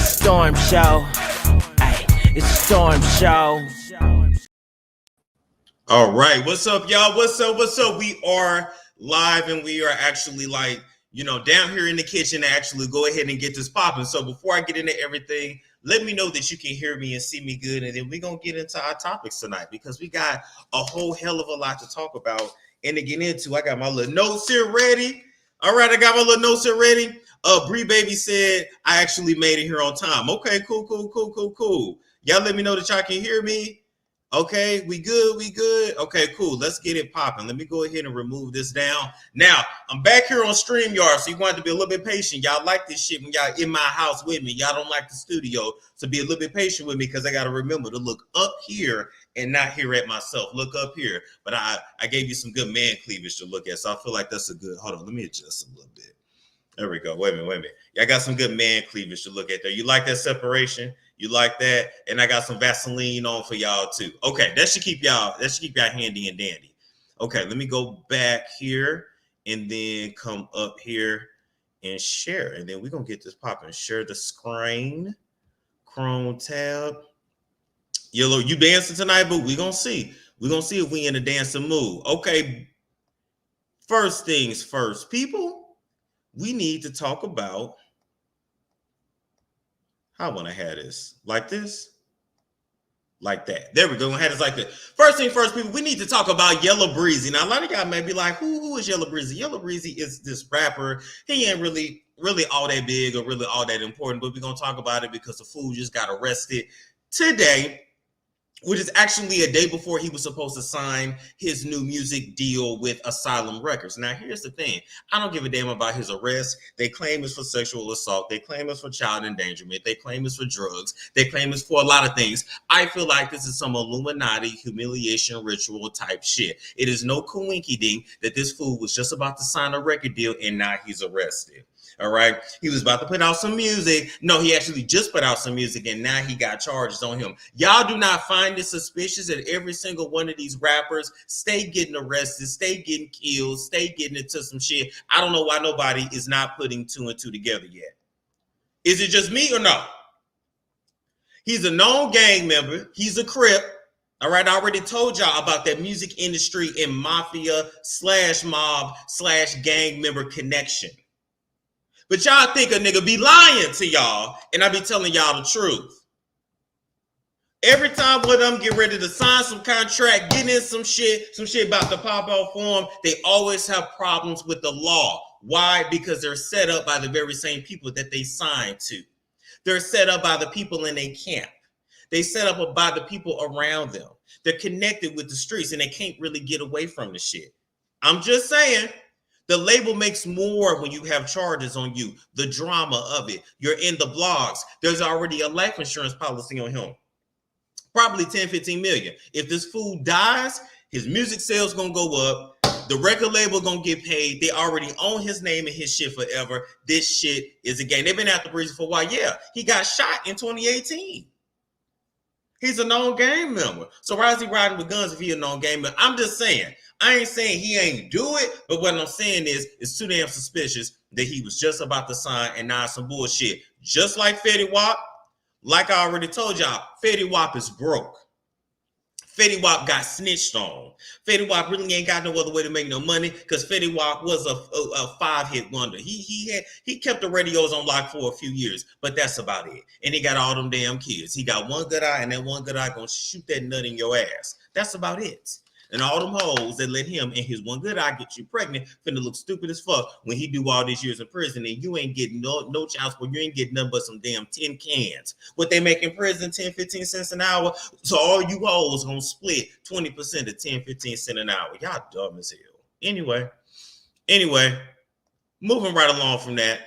storm show. Ay, it's a storm show. All right, what's up, y'all? What's up? We are live, and we are actually down here in the kitchen to actually go ahead and get this popping. So before I get into everything, let me know that you can hear me and see me good, and then we're going to get into our topics tonight because we got a whole hell of a lot to talk about and to get into. I got my little notes here ready. All right, I got my little notes here ready. Bree Baby said, I actually made it here on time. Okay, cool. Y'all let me know that y'all can hear me. Okay, we good. Okay, cool. Let's get it popping. Let me go ahead and remove this down. Now, I'm back here on StreamYard, so you want to be a little bit patient. Y'all like this shit when y'all in my house with me. Y'all don't like the studio, so be a little bit patient with me because I got to remember to look up here and not here at myself. Look up here. But I gave you some good man cleavage to look at, so I feel like that's a good, hold on, let me adjust a little bit. There we go. Wait a minute. Y'all got some good man cleavage to look at there. You like that separation? You like that? And I got some Vaseline on for y'all too. Okay, that should keep y'all handy and dandy. Okay, let me go back here and then come up here and share. And then we're gonna get this popping. Share the screen. Chrome tab. Yellow, you dancing tonight, but we're gonna see. We're gonna see if we in a dancing mood. Okay. First things first, people. We need to talk about how I want to have this. Like this? Like that. There we go. Have this like that. First thing first, people, we need to talk about Yella Beezy. Now, a lot of y'all may be like, who is Yella Beezy? Yella Beezy is this rapper. He ain't really all that big or really all that important, but we're going to talk about it because the fool just got arrested today, which is actually a day before he was supposed to sign his new music deal with Asylum Records. Now, here's the thing. I don't give a damn about his arrest. They claim it's for sexual assault. They claim it's for child endangerment. They claim it's for drugs. They claim it's for a lot of things. I feel like this is some Illuminati humiliation ritual type shit. It is no coinky-dink that this fool was just about to sign a record deal and now he's arrested. All right. He was about to put out some music. No, he actually just put out some music and now he got charges on him. Y'all do not find it suspicious that every single one of these rappers stay getting arrested, stay getting killed, stay getting into some shit. I don't know why nobody is not putting two and two together yet. Is it just me or no? He's a known gang member. He's a Crip. All right. I already told y'all about that music industry and mafia / mob / gang member connection. But y'all think a nigga be lying to y'all, and I be telling y'all the truth. Every time one of them get ready to sign some contract, get in some shit about to pop out for them, they always have problems with the law. Why? Because they're set up by the very same people that they signed to. They're set up by the people in their camp. They set up by the people around them. They're connected with the streets, and they can't really get away from the shit. I'm just saying. The label makes more when you have charges on you, the drama of it. You're in the blogs. There's already a life insurance policy on him. Probably 10, 15 million. If this fool dies, his music sales going to go up. The record label going to get paid. They already own his name and his shit forever. This shit is a game. They've been after Breezy for a while. Yeah, he got shot in 2018. He's a known gang member. So why is he riding with guns if he's a known gang member? I'm just saying. I ain't saying he ain't do it, but what I'm saying is it's too damn suspicious that he was just about to sign and now some bullshit. Just like Fetty Wap, like I already told y'all, Fetty Wap is broke. Fetty Wap got snitched on. Fetty Wap really ain't got no other way to make no money because Fetty Wap was a 5-hit wonder. He kept the radios on lock for a few years, but that's about it. And he got all them damn kids. He got one good eye, and that one good eye gonna shoot that nut in your ass. That's about it. And all them hoes that let him and his one good eye get you pregnant finna look stupid as fuck when he do all these years in prison and you ain't getting no child support. You ain't getting nothing but some damn tin cans. What they make in prison, 10, 15 cents an hour. So all you hoes gonna split 20% of 10, 15 cents an hour. Y'all dumb as hell. Anyway, moving right along from that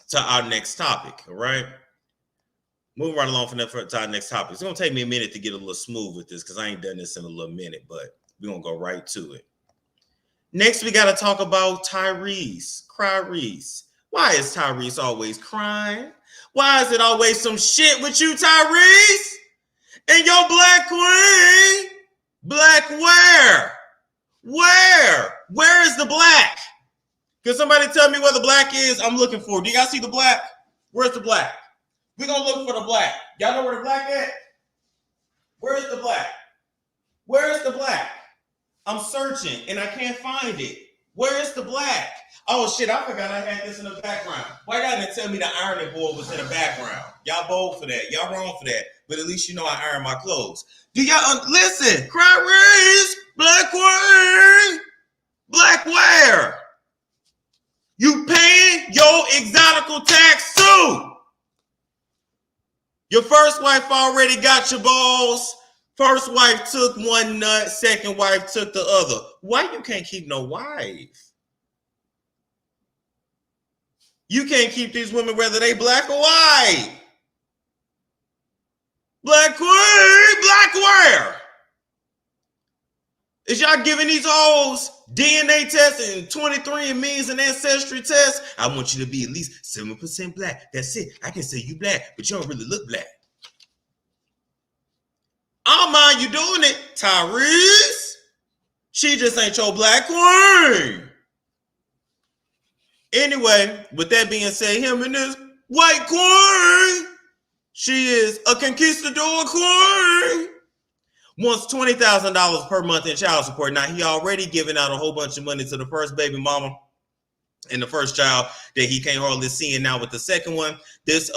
to our next topic, all right? Moving right along from that to our next topic. It's going to take me a minute to get a little smooth with this because I ain't done this in a little minute, but we're going to go right to it. Next, we got to talk about Tyrese. Why is Tyrese always crying? Why is it always some shit with you, Tyrese? And your black queen? Black where? Where is the black? Can somebody tell me where the black is? I'm looking for it. Do you guys see the black? Where's the black? We're gonna look for the black. Y'all know where the black at? Where's the black? Where's the black? I'm searching and I can't find it. Where is the black? Oh shit, I forgot I had this in the background. Why y'all didn't tell me the ironing board was in the background? Y'all bold for that. Y'all wrong for that. But at least you know I iron my clothes. Do y'all listen? Inquirires, black where? Black where? You paying your exotical tax too. Your first wife already got your balls. First wife took one nut, second wife took the other. Why you can't keep no wife? You can't keep these women whether they black or white. Black queen, black where? Is y'all giving these hoes DNA tests and 23andMe's and ancestry tests? I want you to be at least 7% black. That's it. I can say you black, but you don't really look black. I don't mind you doing it, Tyrese. She just ain't your black queen. Anyway, with that being said, him and this white queen, she is a conquistador queen. Wants $20,000 per month in child support. Now, he already given out a whole bunch of money to the first baby mama and the first child that he can't hardly see. And now with the second one, this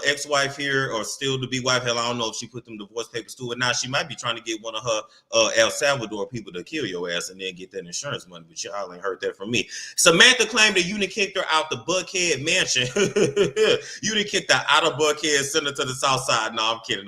ex-wife here, or still to be wife, hell, I don't know if she put them divorce papers to it. Now she might be trying to get one of her El Salvador people to kill your ass and then get that insurance money, but y'all ain't heard that from me. Samantha claimed that you done kicked her out the Buckhead mansion. You done kicked her out of Buckhead, sent her to the south side. No, I'm kidding.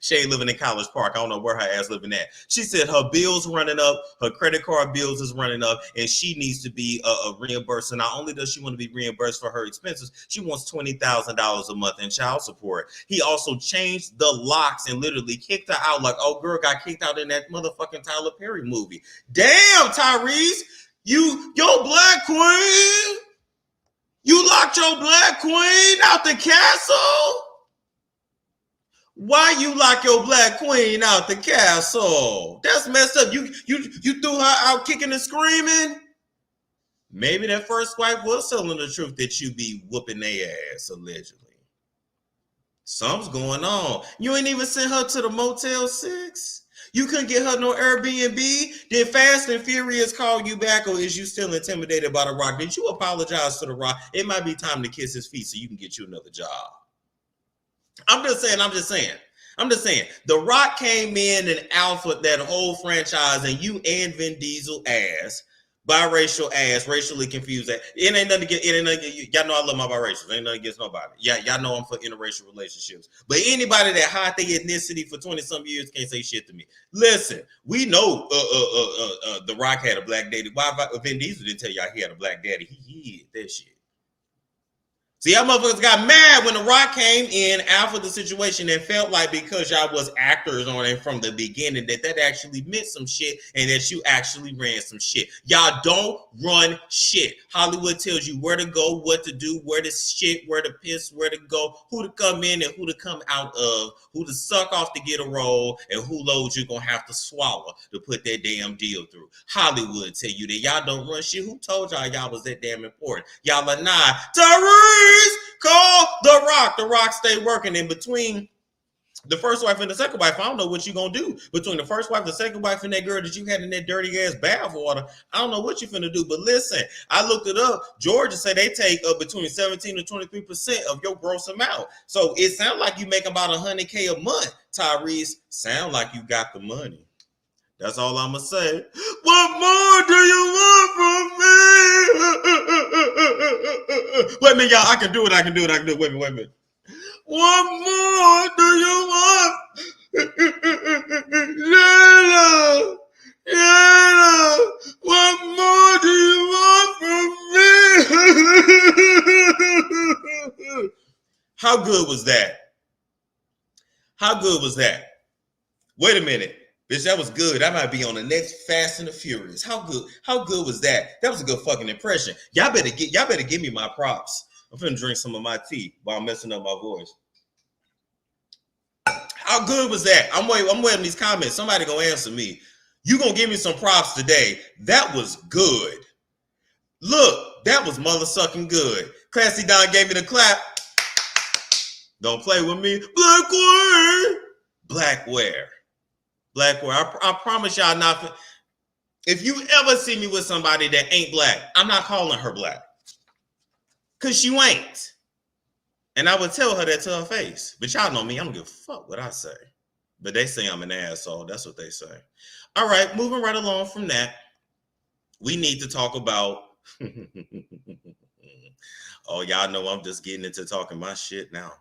She ain't living in College Park. I don't know where her ass living at. She said her bills running up, her credit card bills is running up, and she needs to be reimbursed. And not only does she want to be reimbursed for her expenses, she wants $20,000 a month in child support. He also changed the locks and literally kicked her out like, oh, girl got kicked out in that motherfucking Tyler Perry movie. Damn, Tyrese, your black queen, you locked your black queen out the castle? Why you lock your black queen out the castle? That's messed up. You threw her out kicking and screaming? Maybe that first wife was telling the truth that you be whooping their ass, allegedly. Something's going on. You ain't even sent her to the Motel 6? You couldn't get her no Airbnb? Did Fast and Furious call you back, or is you still intimidated by The Rock? Did you apologize to The Rock? It might be time to kiss his feet so you can get you another job. I'm just saying. The Rock came in and alpha that whole franchise, and you and Vin Diesel ass, biracial ass, racially confused ass. It ain't nothing y'all know I love my biracials. Ain't nothing against nobody. Yeah, y'all know I'm for interracial relationships. But anybody that hide their ethnicity for 20-some years can't say shit to me. Listen, we know The Rock had a black daddy. Why Vin Diesel didn't tell y'all he had a black daddy? He hid that shit. See, y'all motherfuckers got mad when The Rock came in after the situation and felt like because y'all was actors on it from the beginning that actually meant some shit and that you actually ran some shit. Y'all don't run shit. Hollywood tells you where to go, what to do, where to shit, where to piss, where to go, who to come in and who to come out of, who to suck off to get a role, and who loads you're going to have to swallow to put that damn deal through. Hollywood tell you that y'all don't run shit. Who told y'all was that damn important? Y'all are not. Tyrese! Call The Rock. The Rock stay working in between the first wife and the second wife. I don't know what you gonna do between the first wife, the second wife, and that girl that you had in that dirty ass bath water. I don't know what you finna do. But listen, I looked it up. Georgia say they take between 17 to 23% of your gross amount. So it sounds like you make about $100K a month. Tyrese, sound like you got the money. That's all I'm going to say. What more do you want from me? Wait a minute, y'all. I can do it. Wait a minute. What more do you want? Yella, what more do you want from me? How good was that? Wait a minute. Bitch, that was good. I might be on the next Fast and the Furious. How good was that? That was a good fucking impression. Y'all better give me my props. I'm finna drink some of my tea while I'm messing up my voice. How good was that? I'm waiting these comments. Somebody gonna answer me. You gonna give me some props today. That was good. Look, that was mother sucking good. Classy Don gave me the clap. Don't play with me. Blackware. Blackware. Blackware. I promise y'all not. If you ever see me with somebody that ain't black, I'm not calling her black. Because she ain't. And I would tell her that to her face. But y'all know me. I don't give a fuck what I say. But they say I'm an asshole. That's what they say. All right. Moving right along from that. We need to talk about... Oh, y'all know I'm just getting into talking my shit now.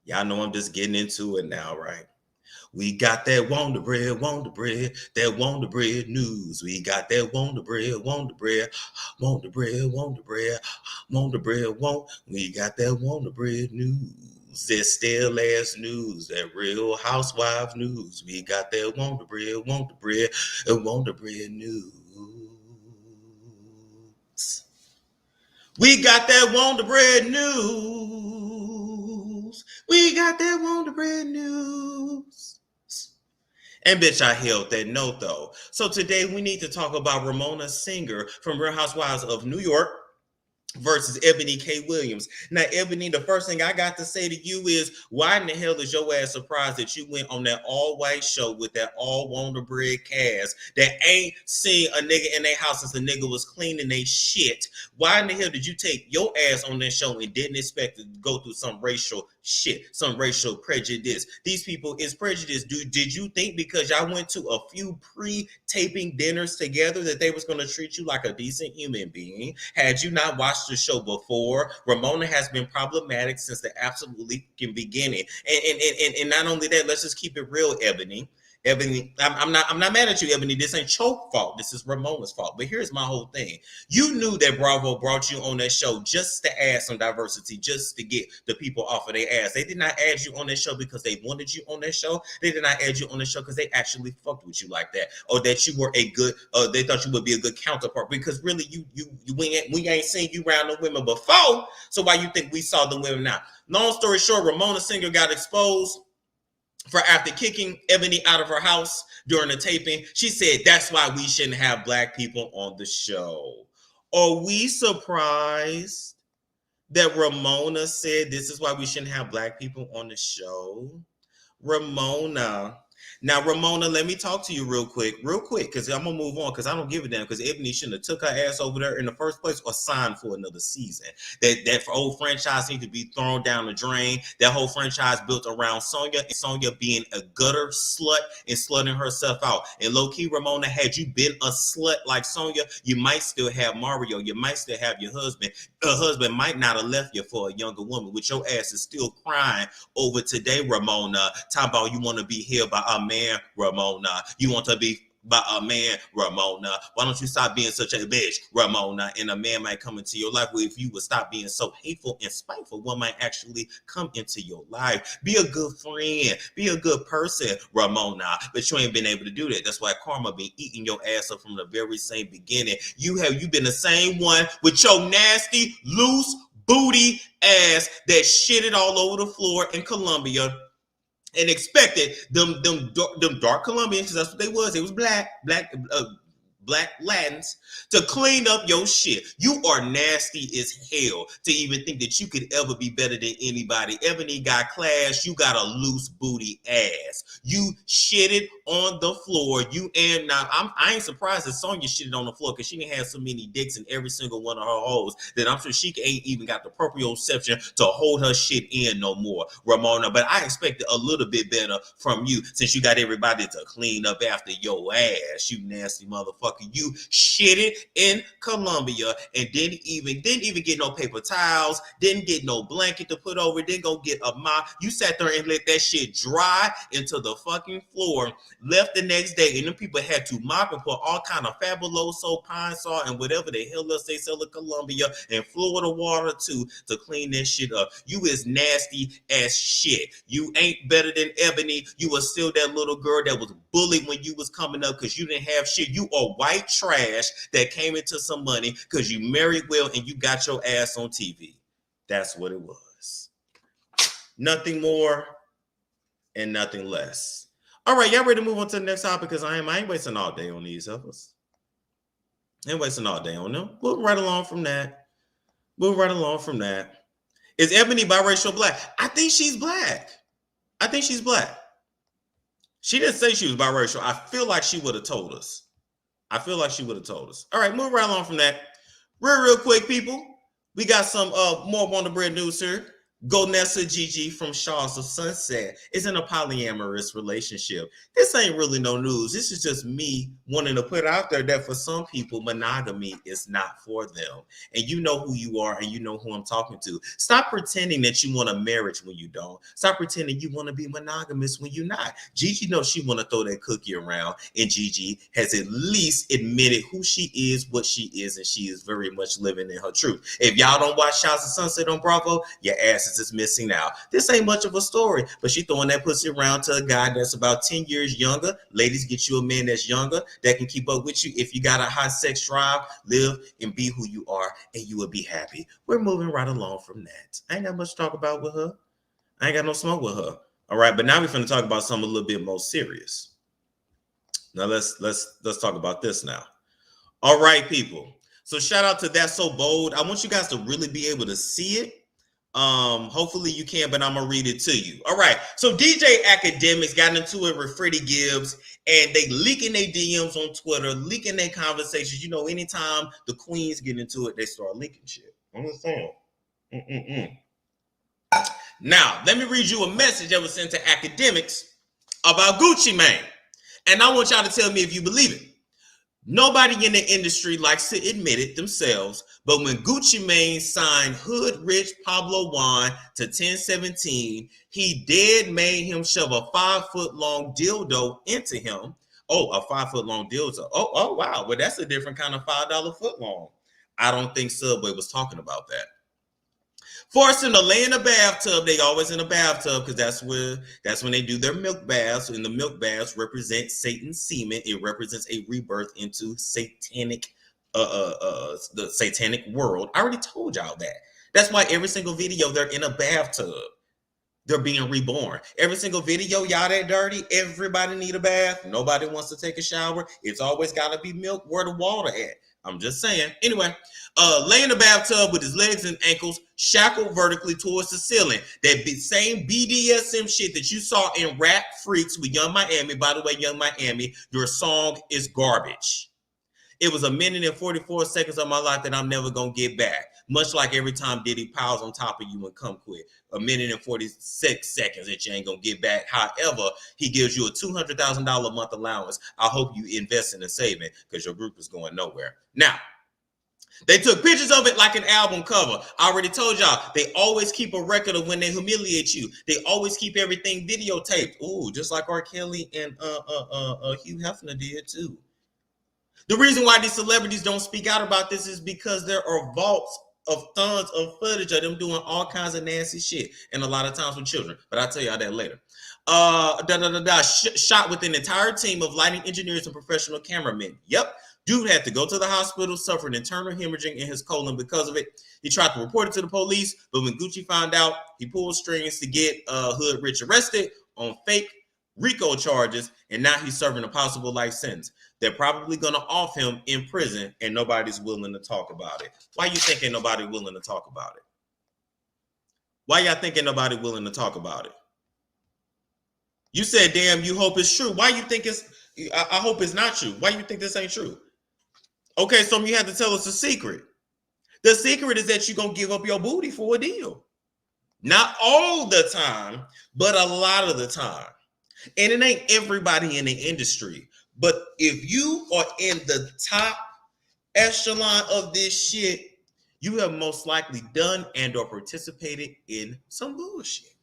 Y'all know I'm just getting into it now, right? We got that Wonder Bread news. We got that Wonder Bread. We got that Wonder Bread news. That still ass news, that Real Housewives news. We got that Wonder Bread news. We got that Wonder Bread news. We got that Wonder Bread news. And bitch, I held that note though. So today we need to talk about Ramona Singer from Real Housewives of New York versus Ebony K. Williams. Now, Ebony, the first thing I got to say to you is, why in the hell is your ass surprised that you went on that all-white show with that all-Wonder Bread cast that ain't seen a nigga in their house since the nigga was cleaning their shit? Why in the hell did you take your ass on that show and didn't expect to go through some racial shit, some racial prejudice? These people is prejudice. Did you think because y'all went to a few pre-taping dinners together that they was going to treat you like a decent human being? Had you not watched the show before? Ramona has been problematic since the absolutely beginning. And not only that, let's just keep it real, Ebony. Ebony, I'm not mad at you, Ebony. This ain't your fault. This is Ramona's fault. But here's my whole thing. You knew that Bravo brought you on that show just to add some diversity, just to get the people off of their ass. They did not add you on that show because they wanted you on that show. They did not add you on the show because they actually fucked with you like that, or that you were a good. They thought you would be a good counterpart. Because really, we ain't seen you around the women before. So why you think we saw the women now? Long story short, Ramona Singer got exposed for after kicking Ebony out of her house during the taping. She said that's why we shouldn't have black people on the show. Are we surprised that Ramona said this is why we shouldn't have black people on the show? Ramona. Now, Ramona, let me talk to you real quick, because I'm going to move on, because I don't give a damn, because Ebony shouldn't have took her ass over there in the first place or signed for another season. That whole franchise needs to be thrown down the drain. That whole franchise built around Sonya, and Sonya being a gutter slut and slutting herself out. And low-key, Ramona, had you been a slut like Sonya, you might still have Mario. You might still have your husband. Her husband might not have left you for a younger woman, which your ass is still crying over today, Ramona. Talking about you want to be healed by a man, Ramona. You want to be by a man, Ramona. Why don't you stop being such a bitch, Ramona? And a man might come into your life. Where if you would stop being so hateful and spiteful, one might actually come into your life. Be a good friend. Be a good person, Ramona. But you ain't been able to do that. That's why karma been eating your ass up from the very same beginning. You been the same one with your nasty, loose booty ass that shitted all over the floor in Colombia. And expected them dark Colombians, because that's what they was. It was black Latins, to clean up your shit. You are nasty as hell to even think that you could ever be better than anybody. Ebony got class. You got a loose booty ass. You shitted on the floor. I ain't surprised that Sonya shitted on the floor, because she didn't have so many dicks in every single one of her hoes that I'm sure she ain't even got the proprioception to hold her shit in no more, Ramona. But I expected a little bit better from you, since you got everybody to clean up after your ass, you nasty motherfucker. You shitted in Colombia and didn't even get no paper towels, didn't get no blanket to put over, didn't go get a mop. You sat there and let that shit dry into the fucking floor, left the next day, and them people had to mop and put all kind of Fabuloso, Pine Sol, and whatever the hell else they sell in Colombia, and Florida water too, to clean that shit up. You is nasty as shit. You ain't better than Ebony. You was still that little girl that was bullied when you was coming up because you didn't have shit. You are white trash that came into some money because you married well and you got your ass on TV. That's what it was. Nothing more and nothing less. All right, y'all ready to move on to the next topic? Because I ain't wasting all day on these helpers. I ain't wasting all day on them. Moving right along from that. Is Ebony biracial black? I think she's black. I think she's black. She didn't say she was biracial. I feel like she would have told us. I feel like she would have told us. All right, move right along from that. Real quick, people. We got some more on the bread news here. Go Nessa Gigi from Shah's of Sunset is in a polyamorous relationship. This ain't really no news. This is just me wanting to put out there that for some people, monogamy is not for them. And you know who you are and you know who I'm talking to. Stop pretending that you want a marriage when you don't. Stop pretending you want to be monogamous when you're not. Gigi knows she want to throw that cookie around, and Gigi has at least admitted who she is, what she is, and she is very much living in her truth. If y'all don't watch Shah's of Sunset on Bravo, your ass is missing out. This ain't much of a story, but she throwing that pussy around to a guy that's about 10 years younger. Ladies, get you a man that's younger that can keep up with you. If you got a high sex drive, live and be who you are, and you will be happy. We're moving right along from that. I ain't got much to talk about with her. I ain't got no smoke with her. All right, but now we're finna talk about something a little bit more serious. Now let's talk about this now. All right, people. So shout out to That's So Bold. I want you guys to really be able to see it. Hopefully you can, but I'm gonna read it to you. All right. So DJ Academics got into it with Freddie Gibbs, and they leaking their DMs on Twitter, leaking their conversations. You know, anytime the queens get into it, they start leaking shit. I'm just saying. Now, let me read you a message that was sent to Academics about Gucci Mane, and I want y'all to tell me if you believe it. Nobody in the industry likes to admit it themselves, but when Gucci Mane signed Hood Rich Pablo Juan to 1017, he dead made him shove a 5-foot-long dildo into him. Oh, a 5-foot-long dildo. Oh, wow. Well, that's a different kind of $5 foot long. I don't think Subway was talking about that. Forced him to lay in a bathtub. They always in a bathtub because that's when they do their milk baths. And the milk baths represent Satan's semen. It represents a rebirth into satanic, the satanic world. I already told y'all that. That's why every single video they're in a bathtub. They're being reborn. Every single video, y'all that dirty. Everybody need a bath. Nobody wants to take a shower. It's always got to be milk. Where the water at? I'm just saying. Anyway, lay in the bathtub with his legs and ankles shackled vertically towards the ceiling. That same BDSM shit that you saw in Rap Freaks with Young Miami. By the way, Young Miami, your song is garbage. It was 1 minute and 44 seconds of my life that I'm never going to get back. Much like every time Diddy piles on top of you and come quick. 1 minute and 46 seconds that you ain't going to get back. However, he gives you a $200,000 a month allowance. I hope you invest in a saving because your group is going nowhere. Now, they took pictures of it like an album cover. I already told y'all, they always keep a record of when they humiliate you. They always keep everything videotaped. Ooh, just like R. Kelly and Hugh Hefner did too. The reason why these celebrities don't speak out about this is because there are vaults of tons of footage of them doing all kinds of nasty shit, and a lot of times with children. But I'll tell y'all that later. Shot with an entire team of lighting engineers and professional cameramen. Yep. Dude had to go to the hospital, suffered internal hemorrhaging in his colon because of it. He tried to report it to the police, but when Gucci found out, he pulled strings to get Hood Rich arrested on fake RICO charges, and now he's serving a possible life sentence. They're probably going to off him in prison, and nobody's willing to talk about it. Why you thinking nobody willing to talk about it? Why y'all thinking nobody willing to talk about it? You said, damn, you hope it's true. Why you think I hope it's not true. Why you think this ain't true? Okay, so you have to tell us the secret. The secret is that you're going to give up your booty for a deal. Not all the time, but a lot of the time. And it ain't everybody in the industry. But if you are in the top echelon of this shit, you have most likely done and or participated in some bullshit.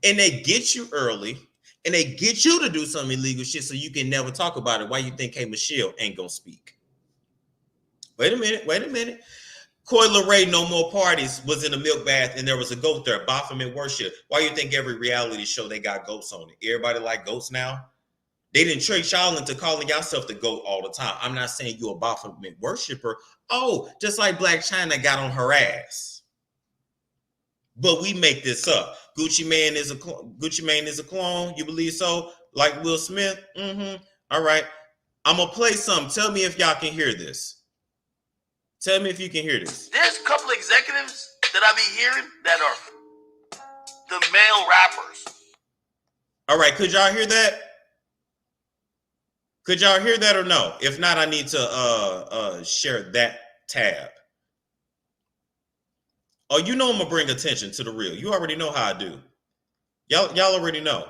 And they get you early, and they get you to do some illegal shit so you can never talk about it. Why you think K. Michelle ain't gonna speak? Wait a minute. Coi Leray, No More Parties was in a milk bath and there was a goat there, Baphomet worship. Why you think every reality show they got goats on it? Everybody like goats now? They didn't trick y'all into calling yourself the GOAT all the time. I'm not saying you're a Baphomet worshiper. Oh, just like Black China got on her ass. But we make this up. Gucci Mane is a clone. You believe so? Like Will Smith? All right. I'm going to play something. Tell me if y'all can hear this. Tell me if you can hear this. There's a couple executives that I be hearing that are the male rappers. All right, could y'all hear that? Could y'all hear that or no? If not, I need to share that tab. Oh, you know I'm gonna bring attention to the real. You already know how I do. Y'all already know.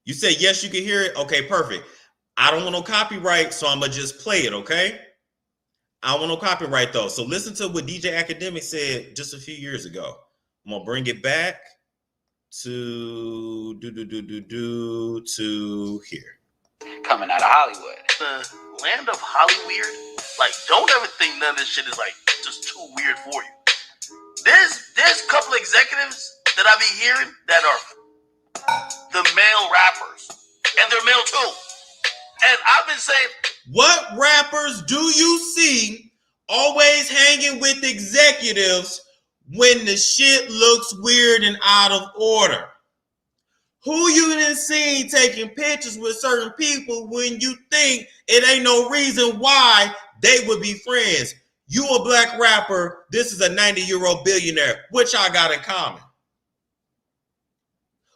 You say yes, you can hear it. Okay, perfect. I don't want no copyright, so I'm gonna just play it. Okay. I don't want no copyright though. So listen to what DJ Academic said just a few years ago. I'm gonna bring it back to to here. Coming out of Hollywood. The land of Hollyweird. Like, don't ever think none of this shit is like just too weird for you. There's a couple executives that I be hearing that are the male rappers, and they're male too. And I've been saying, what rappers do you see always hanging with executives when the shit looks weird and out of order? Who you done seen taking pictures with certain people when you think it ain't no reason why they would be friends? You a black rapper, this is a 90-year-old billionaire. What y'all got in common?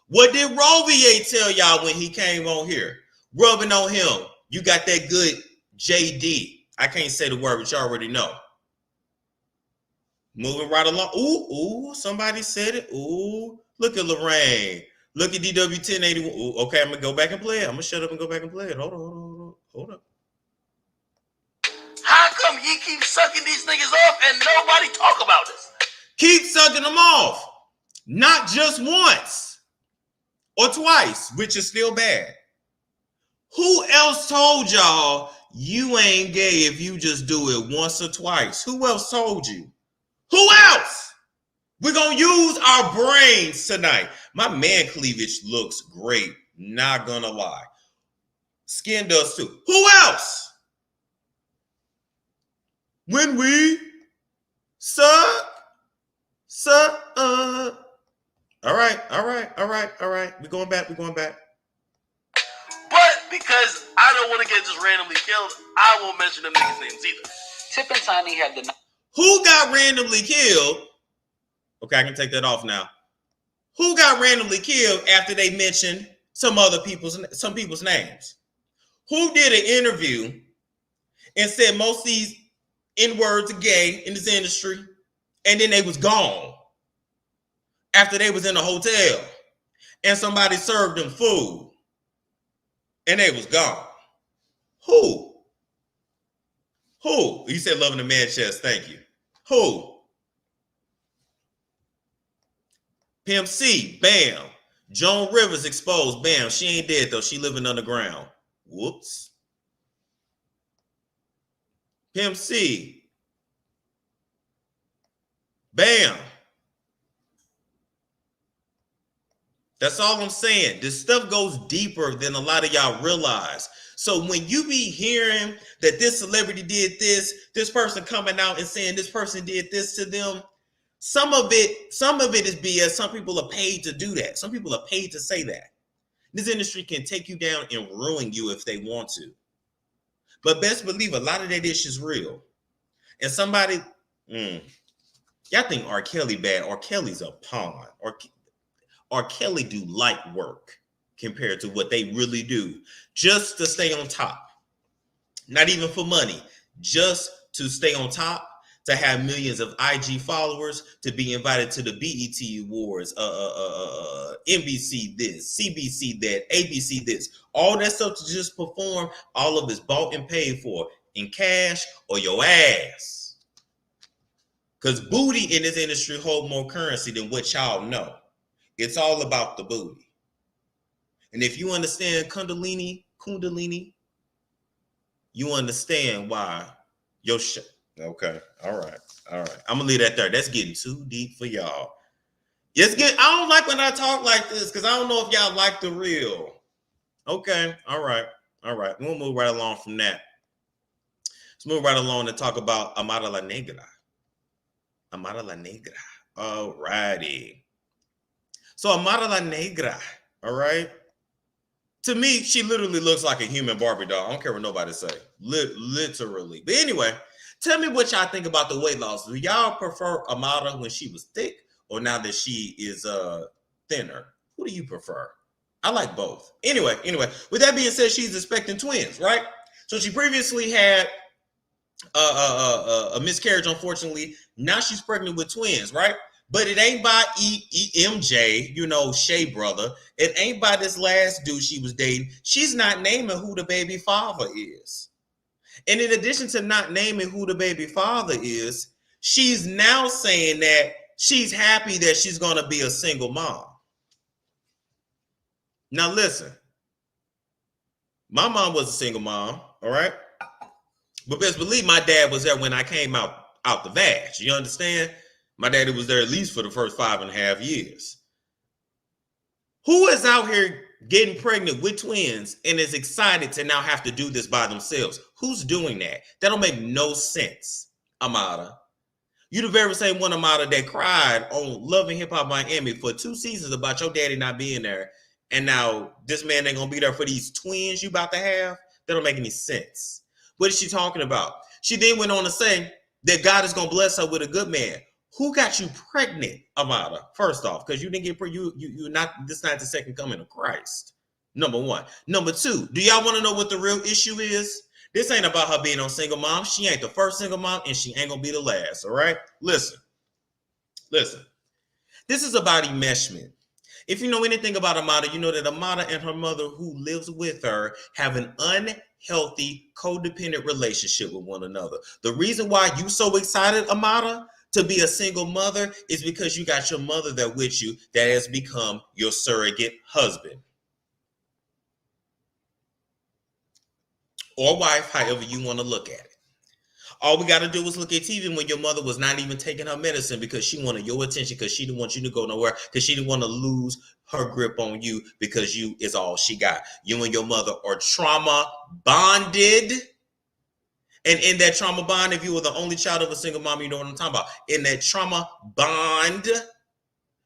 What did Rovier tell y'all when he came on here? Rubbing on him. You got that good JD. I can't say the word, but you already know. Moving right along. Ooh, somebody said it. Ooh, look at Lorraine. Look at DW1081. Ooh, okay, I'm going to go back and play it. I'm going to shut up and go back and play it. Hold up. how come he keeps sucking these niggas off and nobody talk about this? Keep sucking them off. Not just once or twice, which is still bad. Who else told y'all you ain't gay if you just do it once or twice? Who else told you? Who else? We're going to use our brains tonight. My man cleavage looks great. Not going to lie. Skin does too. Who else? When we suck. All right. We're going back. But because I don't want to get just randomly killed, I won't mention them niggas' names either. Tip and Tiny had the... Who got randomly killed? Okay, I can take that off now. Who got randomly killed after they mentioned some people's names? Who did an interview and said most of these N-words are gay in this industry, and then they was gone after they was in a hotel and somebody served them food and they was gone? Who? You said loving the man chest. Thank you. Who? Pimp C, bam. Joan Rivers exposed, bam. She ain't dead though. She living underground. Whoops. Pimp C. Bam. That's all I'm saying. This stuff goes deeper than a lot of y'all realize. So when you be hearing that this celebrity did this person coming out and saying this person did this to them, some of it is BS. Some people are paid to do that. Some people are paid to say that. This industry can take you down and ruin you if they want to. But best believe a lot of that ish is real. And somebody, y'all think R. Kelly bad. R. Kelly's a pawn. R. Kelly do light work compared to what they really do just to stay on top. Not even for money, just to stay on top, to have millions of IG followers, to be invited to the BET Awards, NBC this, CBC that, ABC this, all that stuff to just perform, all of it's bought and paid for in cash or your ass. Because booty in this industry hold more currency than what y'all know. It's all about the booty. And if you understand Kundalini, you understand why your shit. Okay, all right. I'm gonna leave that there. That's getting too deep for y'all. I don't like when I talk like this because I don't know if y'all like the real. Okay, all right. We'll move right along from that. Let's move right along and talk about Amara La Negra. All righty. So Amara La Negra, all right. To me, she literally looks like a human Barbie doll. I don't care what nobody say. Literally. But anyway, tell me what y'all think about the weight loss. Do y'all prefer Amara when she was thick or now that she is thinner? Who do you prefer? I like both. Anyway, with that being said, she's expecting twins, right? So she previously had a miscarriage, unfortunately. Now she's pregnant with twins, right? But it ain't by EMJ, you know, Shea brother. It ain't by this last dude she was dating. She's not naming who the baby father is. And in addition to not naming who the baby father is, she's now saying that she's happy that she's going to be a single mom. Now listen, my mom was a single mom, all right? But best believe my dad was there when I came out the vag. You understand? My daddy was there at least for the first 5.5 years. Who is out here getting pregnant with twins and is excited to now have to do this by themselves? Who's doing that? That don't make no sense, Amara. You the very same one, Amara, that cried on Love and Hip Hop Miami for 2 seasons about your daddy not being there. And now this man ain't gonna be there for these twins you about to have? That don't make any sense. What is she talking about? She then went on to say that God is gonna bless her with a good man. Who got you pregnant, Amara? First off, because you didn't get pregnant, you not, this not the second coming of Christ. Number one. Number two, do y'all want to know what the real issue is? This ain't about her being on single mom. She ain't the first single mom, and she ain't gonna be the last. All right, listen. This is about enmeshment. If you know anything about Amara, you know that Amara and her mother, who lives with her, have an unhealthy, codependent relationship with one another. The reason why you so excited, Amara, to be a single mother is because you got your mother there with you that has become your surrogate husband or wife, however you want to look at it. All we got to do is look at TV when your mother was not even taking her medicine because she wanted your attention, because she didn't want you to go nowhere, because she didn't want to lose her grip on you because you is all she got. You and your mother are trauma bonded. And in that trauma bond, if you were the only child of a single mom, you know what I'm talking about. In that trauma bond,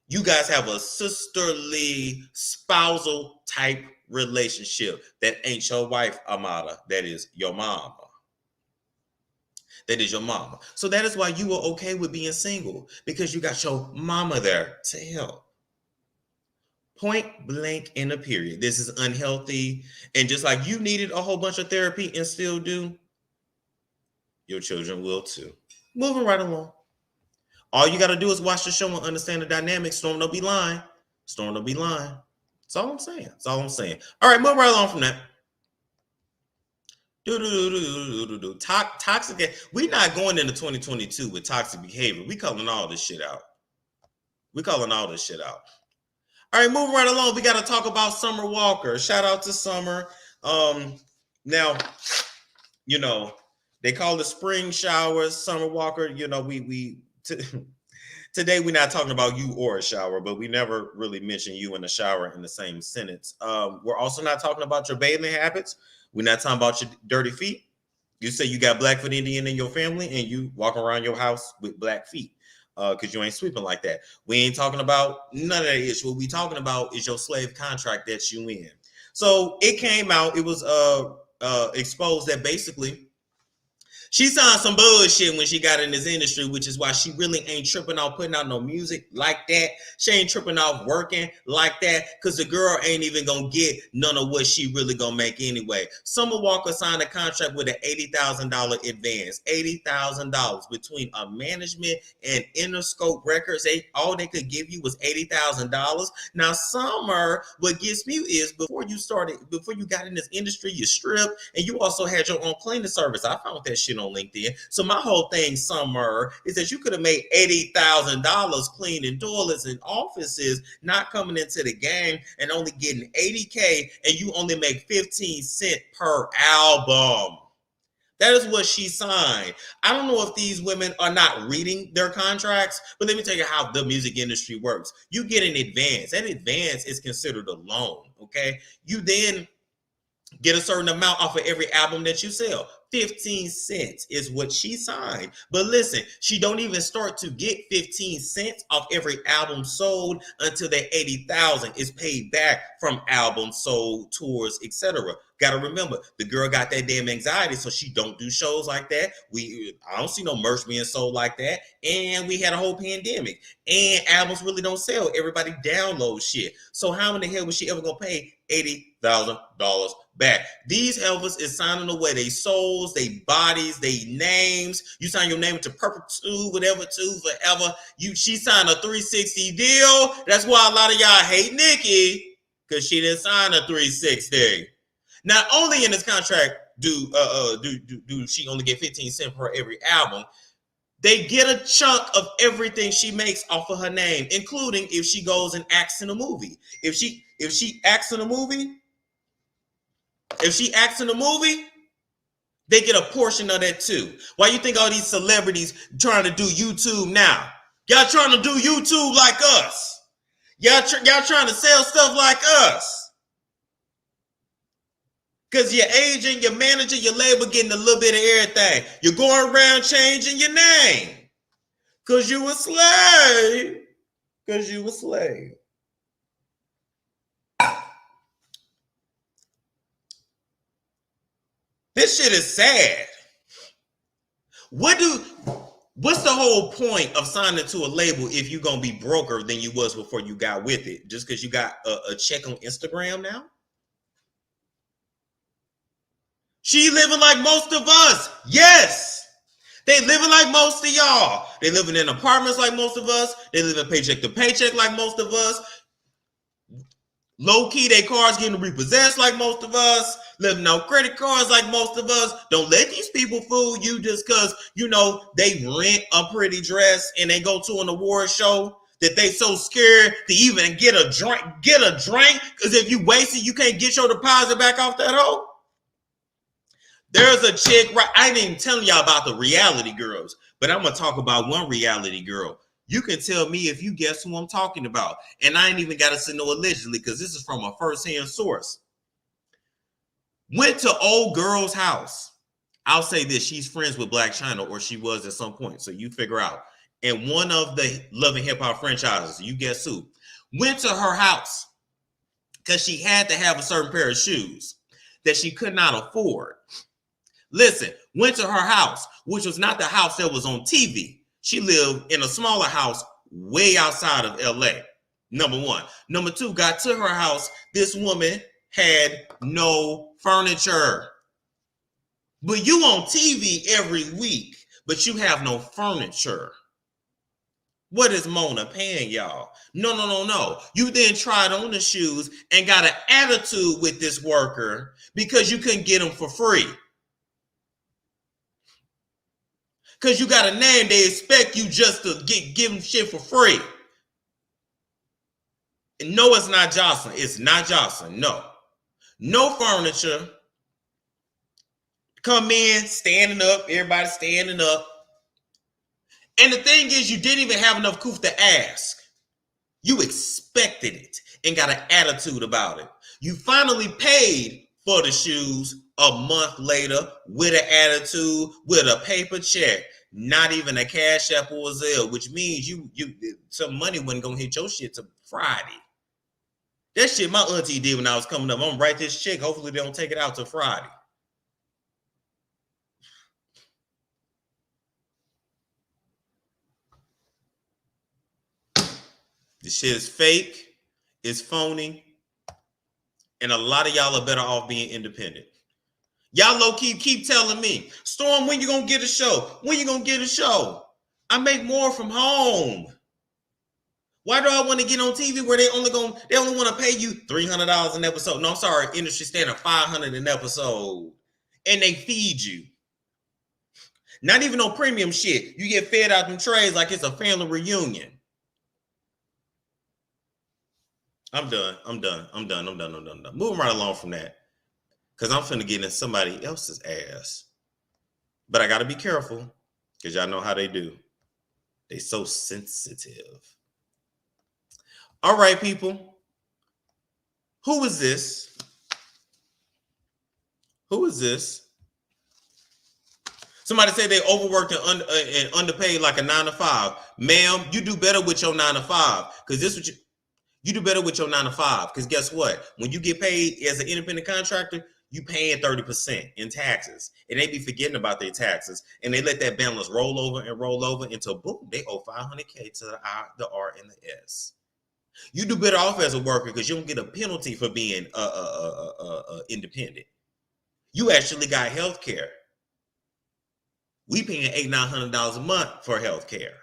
you guys have a sisterly, spousal type relationship that ain't your wife, Amara. That is your mama. That is your mama. So that is why you were okay with being single, because you got your mama there to help. Point blank in a period. This is unhealthy. And just like you needed a whole bunch of therapy and still do, your children will too. Moving right along. All you got to do is watch the show and understand the dynamics. Storm don't be lying. Storm don't be lying. That's all I'm saying. That's all I'm saying. All right, move right along from that. Toxic. We're not going into 2022 with toxic behavior. We calling all this shit out. All right, moving right along. We got to talk about Summer Walker. Shout out to Summer. Now, you know, they call it spring showers, Summer Walker. You know, today we're not talking about you or a shower, but we never really mention you and a shower in the same sentence. We're also not talking about your bathing habits. We're not talking about your dirty feet. You say you got Blackfoot Indian in your family and you walk around your house with black feet because you ain't sweeping like that. We ain't talking about none of that issue. What we talking about is your slave contract that you in. So it came out, it was exposed that basically she signed some bullshit when she got in this industry, which is why she really ain't tripping off putting out no music like that. She ain't tripping off working like that because the girl ain't even going to get none of what she really going to make anyway. Summer Walker signed a contract with an $80,000 advance. $80,000 between a management and Interscope Records. All they could give you was $80,000. Now, Summer, what gets me is before you got in this industry, you stripped and you also had your own cleaning service. I found that shit on LinkedIn. So my whole thing, Summer, is that you could have made $80,000 cleaning toilets and offices, not coming into the game and only getting $80K, and you only make 15 cents per album. That is what she signed. I don't know if these women are not reading their contracts, but let me tell you how the music industry works. You get an advance. That advance is considered a loan, okay? You then get a certain amount off of every album that you sell. 15 cents is what she signed. But listen, she don't even start to get 15 cents off every album sold until that 80,000 is paid back from albums sold, tours, etc. Gotta remember, the girl got that damn anxiety, so she don't do shows like that. I don't see no merch being sold like that. And we had a whole pandemic. And albums really don't sell. Everybody downloads shit. So how in the hell was she ever gonna pay $80,000 back? These helpers is signing away their souls, their bodies, their names. You sign your name to perpetuity, whatever, to forever. She signed a 360 deal. That's why a lot of y'all hate Nicki, because she didn't sign a 360. Not only in this contract do she only get 15 cents per every album, they get a chunk of everything she makes off of her name, including if she goes and acts in a movie. If she acts in a movie, they get a portion of that too. Why you think all these celebrities trying to do YouTube now? Y'all trying to do YouTube like us. Y'all trying to sell stuff like us. Because your agent, your manager, your label getting a little bit of everything. You're going around changing your name. Because you a slave. This shit is sad. What's the whole point of signing to a label if you're going to be broker than you was before you got with it? Just because you got a check on Instagram now? She living like most of us. Yes. They living like most of y'all. They living in apartments like most of us. They living paycheck to paycheck like most of us. Low key, their cars getting repossessed like most of us. Living on credit cards like most of us. Don't let these people fool you just because, they rent a pretty dress and they go to an award show that they so scared to even get a drink. Because if you waste it, you can't get your deposit back off that hoe. There's a chick, right? I ain't even telling y'all about the reality girls, but I'm going to talk about one reality girl. You can tell me if you guess who I'm talking about. And I ain't even got to say no allegedly because this is from a first-hand source. Went to old girl's house. I'll say this. She's friends with Black China, or she was at some point. So you figure out. And one of the Love and Hip Hop franchises, you guess who, went to her house because she had to have a certain pair of shoes that she could not afford. Listen, went to her house, which was not the house that was on TV. She lived in a smaller house way outside of LA. Number one. Number two, got to her house. This woman had no furniture. But you on TV every week, but you have no furniture. What is Mona paying y'all? No. You then tried on the shoes and got an attitude with this worker because you couldn't get them for free. Because you got a name, they expect you just to give them shit for free. And no, it's not Jocelyn. It's not Jocelyn. No furniture. Come in, standing up, everybody standing up. And the thing is, you didn't even have enough coof to ask. You expected it and got an attitude about it. You finally paid for the shoes a month later with an attitude, with a paper check, not even a Cash App or a Zelle, which means you some money wasn't gonna hit your shit till Friday. That shit my auntie did when I was coming up. I'm gonna write this check. Hopefully they don't take it out till Friday. This shit is fake, it's phony, and a lot of y'all are better off being independent. Y'all low-key keep telling me, Storm, when you gonna get a show? When you gonna get a show? I make more from home. Why do I want to get on TV where they only want to pay you $300 an episode? No, I'm sorry, industry standard $500 an episode. And they feed you. Not even on premium shit. You get fed out them trays like it's a family reunion. I'm done. Moving right along from that. Because I'm finna get in somebody else's ass. But I gotta be careful. Because y'all know how they do. They so sensitive. All right, people. Who is this? Somebody said they overworked and underpaid like a 9 to 5. Ma'am, you do better with your 9 to 5 because this what you do better with your 9 to 5 because guess what? When you get paid as an independent contractor, you paying 30% in taxes, and they be forgetting about their taxes, and they let that balance roll over until boom, they owe $500K to the R and the S. You do better off as a worker because you don't get a penalty for being independent. You actually got health care. We paying $800-900 a month for health care.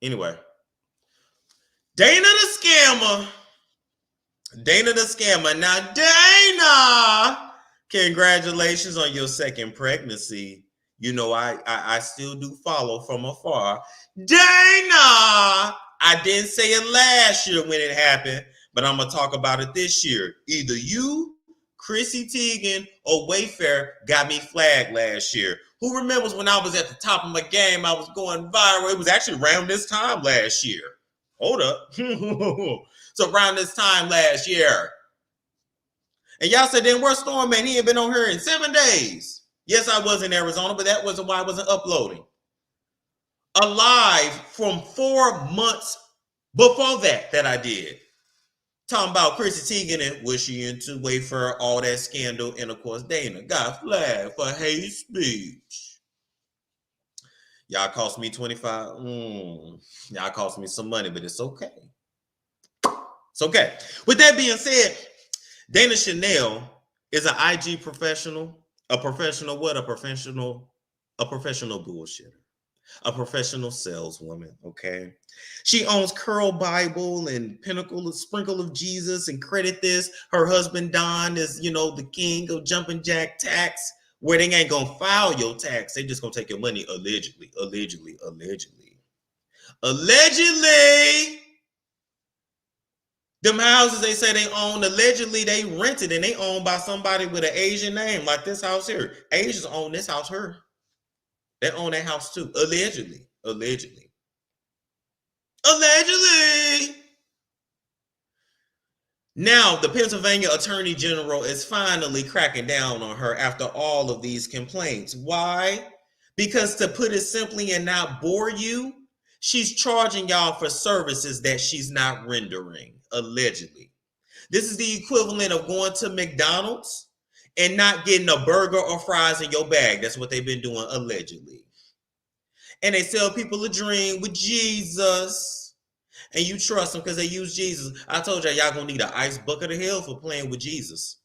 Anyway, Dana the scammer. Now, Dana, congratulations on your second pregnancy. You know, I still do follow from afar. Dana, I didn't say it last year when it happened, but I'm going to talk about it this year. Either you, Chrissy Teigen, or Wayfair got me flagged last year. Who remembers when I was at the top of my game, I was going viral? It was actually around this time last year. Hold up. So around this time last year. And y'all said, then where's Storm, man? He ain't been on here in 7 days. Yes, I was in Arizona, but that wasn't why I wasn't uploading. A live from 4 months before that I did. Talking about Chrissy Teigen and was she into Wayfair, all that scandal, and of course Dana got flagged for hate speech. Y'all cost me 25. Y'all cost me some money, but it's okay. It's okay. With that being said, Dana Chanel is an IG professional. A professional bullshitter. A professional saleswoman, okay? She owns Curl Bible and Pinnacle, Sprinkle of Jesus, and Credit This. Her husband, Don, is, the king of jumping jack tax, where they ain't gonna file your tax. They just gonna take your money allegedly. Them houses they say they own, allegedly they rented and they owned by somebody with an Asian name, like this house here. Asians own this house here. They own that house too, allegedly. Now, the Pennsylvania Attorney General is finally cracking down on her after all of these complaints. Why? Because to put it simply and not bore you, she's charging y'all for services that she's not rendering, allegedly. This is the equivalent of going to McDonald's and not getting a burger or fries in your bag. That's what they've been doing, allegedly. And they sell people a dream with Jesus. And you trust them because they use Jesus. I told y'all gonna need an ice bucket of hell for playing with Jesus.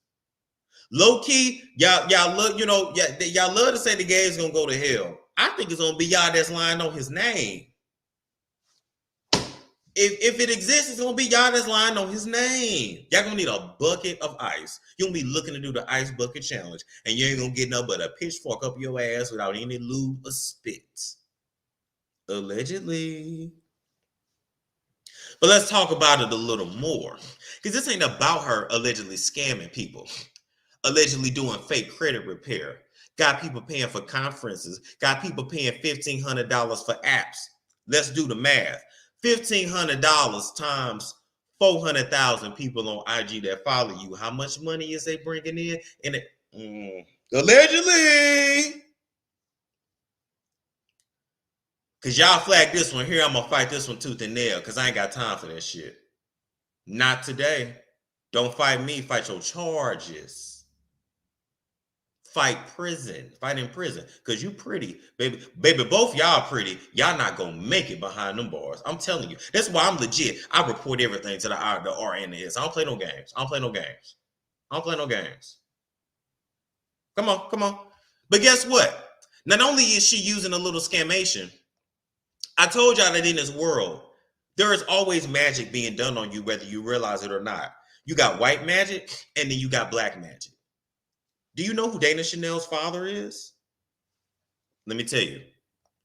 Low key, y'all look, y'all love to say the gay is gonna go to hell. I think it's gonna be y'all that's lying on his name. If it exists, it's gonna be y'all that's lying on his name. Y'all gonna need a bucket of ice. You're gonna be looking to do the ice bucket challenge, and you ain't gonna get nothing but a pitchfork up your ass without any lube or spit. Allegedly. But let's talk about it a little more, because this ain't about her allegedly scamming people, allegedly doing fake credit repair, got people paying for conferences, got people paying $1,500 for apps. Let's do the math. $1,500 times 400,000 people on IG that follow you. How much money is they bringing in? Allegedly. Because y'all flag this one here, I'm going to fight this one tooth and nail because I ain't got time for that shit. Not today. Don't fight me. Fight your charges. Fight prison. Fight in prison. Because you pretty. Baby, both y'all pretty. Y'all not going to make it behind them bars. I'm telling you. That's why I'm legit. I report everything to the R and the S. I don't play no games. Come on. But guess what? Not only is she using a little scamation, I told y'all that in this world, there is always magic being done on you, whether you realize it or not. You got white magic, and then you got black magic. Do you know who Dana Chanel's father is? Let me tell you.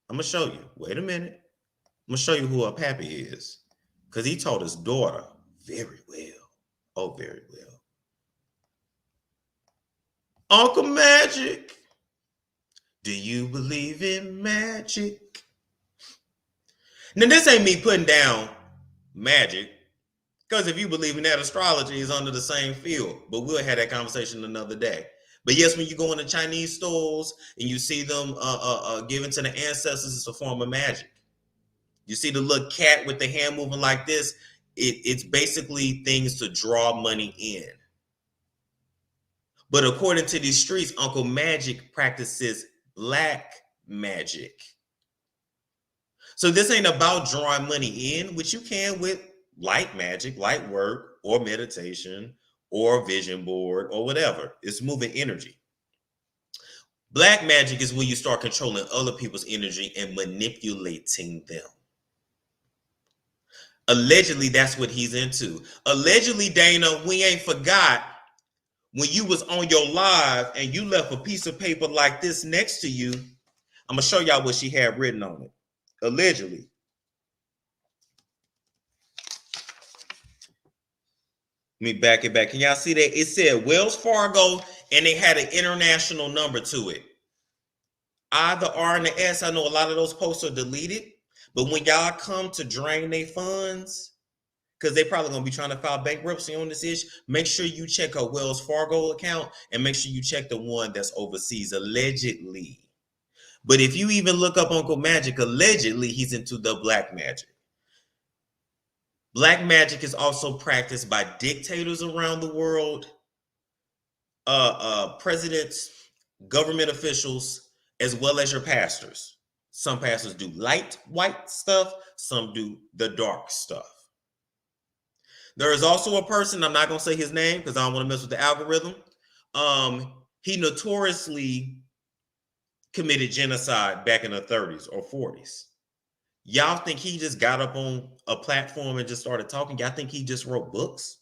I'm going to show you. Wait a minute. I'm going to show you who her pappy is. Because he taught his daughter very well. Oh, very well. Uncle Magic. Do you believe in magic? Now, this ain't me putting down magic, because if you believe in that, astrology is under the same field, but we'll have that conversation another day. But yes, when you go into Chinese stores and you see them giving to the ancestors, it's a form of magic. You see the little cat with the hand moving like this, it's basically things to draw money in. But according to these streets, Uncle Magic practices black magic. So this ain't about drawing money in, which you can with light magic, light work, or meditation, or vision board, or whatever. It's moving energy. Black magic is when you start controlling other people's energy and manipulating them. Allegedly, that's what he's into. Allegedly, Dana, we ain't forgot when you was on your live and you left a piece of paper like this next to you. I'm going to show y'all what she had written on it. Allegedly. Let me back it back. Can y'all see that? It said Wells Fargo, and they had an international number to it. I, the R, and the S, I know a lot of those posts are deleted, but when y'all come to drain their funds, because they probably going to be trying to file bankruptcy on this issue, make sure you check a Wells Fargo account and make sure you check the one that's overseas, allegedly. But if you even look up Uncle Magic, allegedly, he's into the black magic. Black magic is also practiced by dictators around the world, presidents, government officials, as well as your pastors. Some pastors do light white stuff, some do the dark stuff. There is also a person, I'm not going to say his name because I don't want to mess with the algorithm. He notoriously committed genocide back in the 30s or 40s. Y'all think he just got up on a platform and just started talking? Y'all think he just wrote books?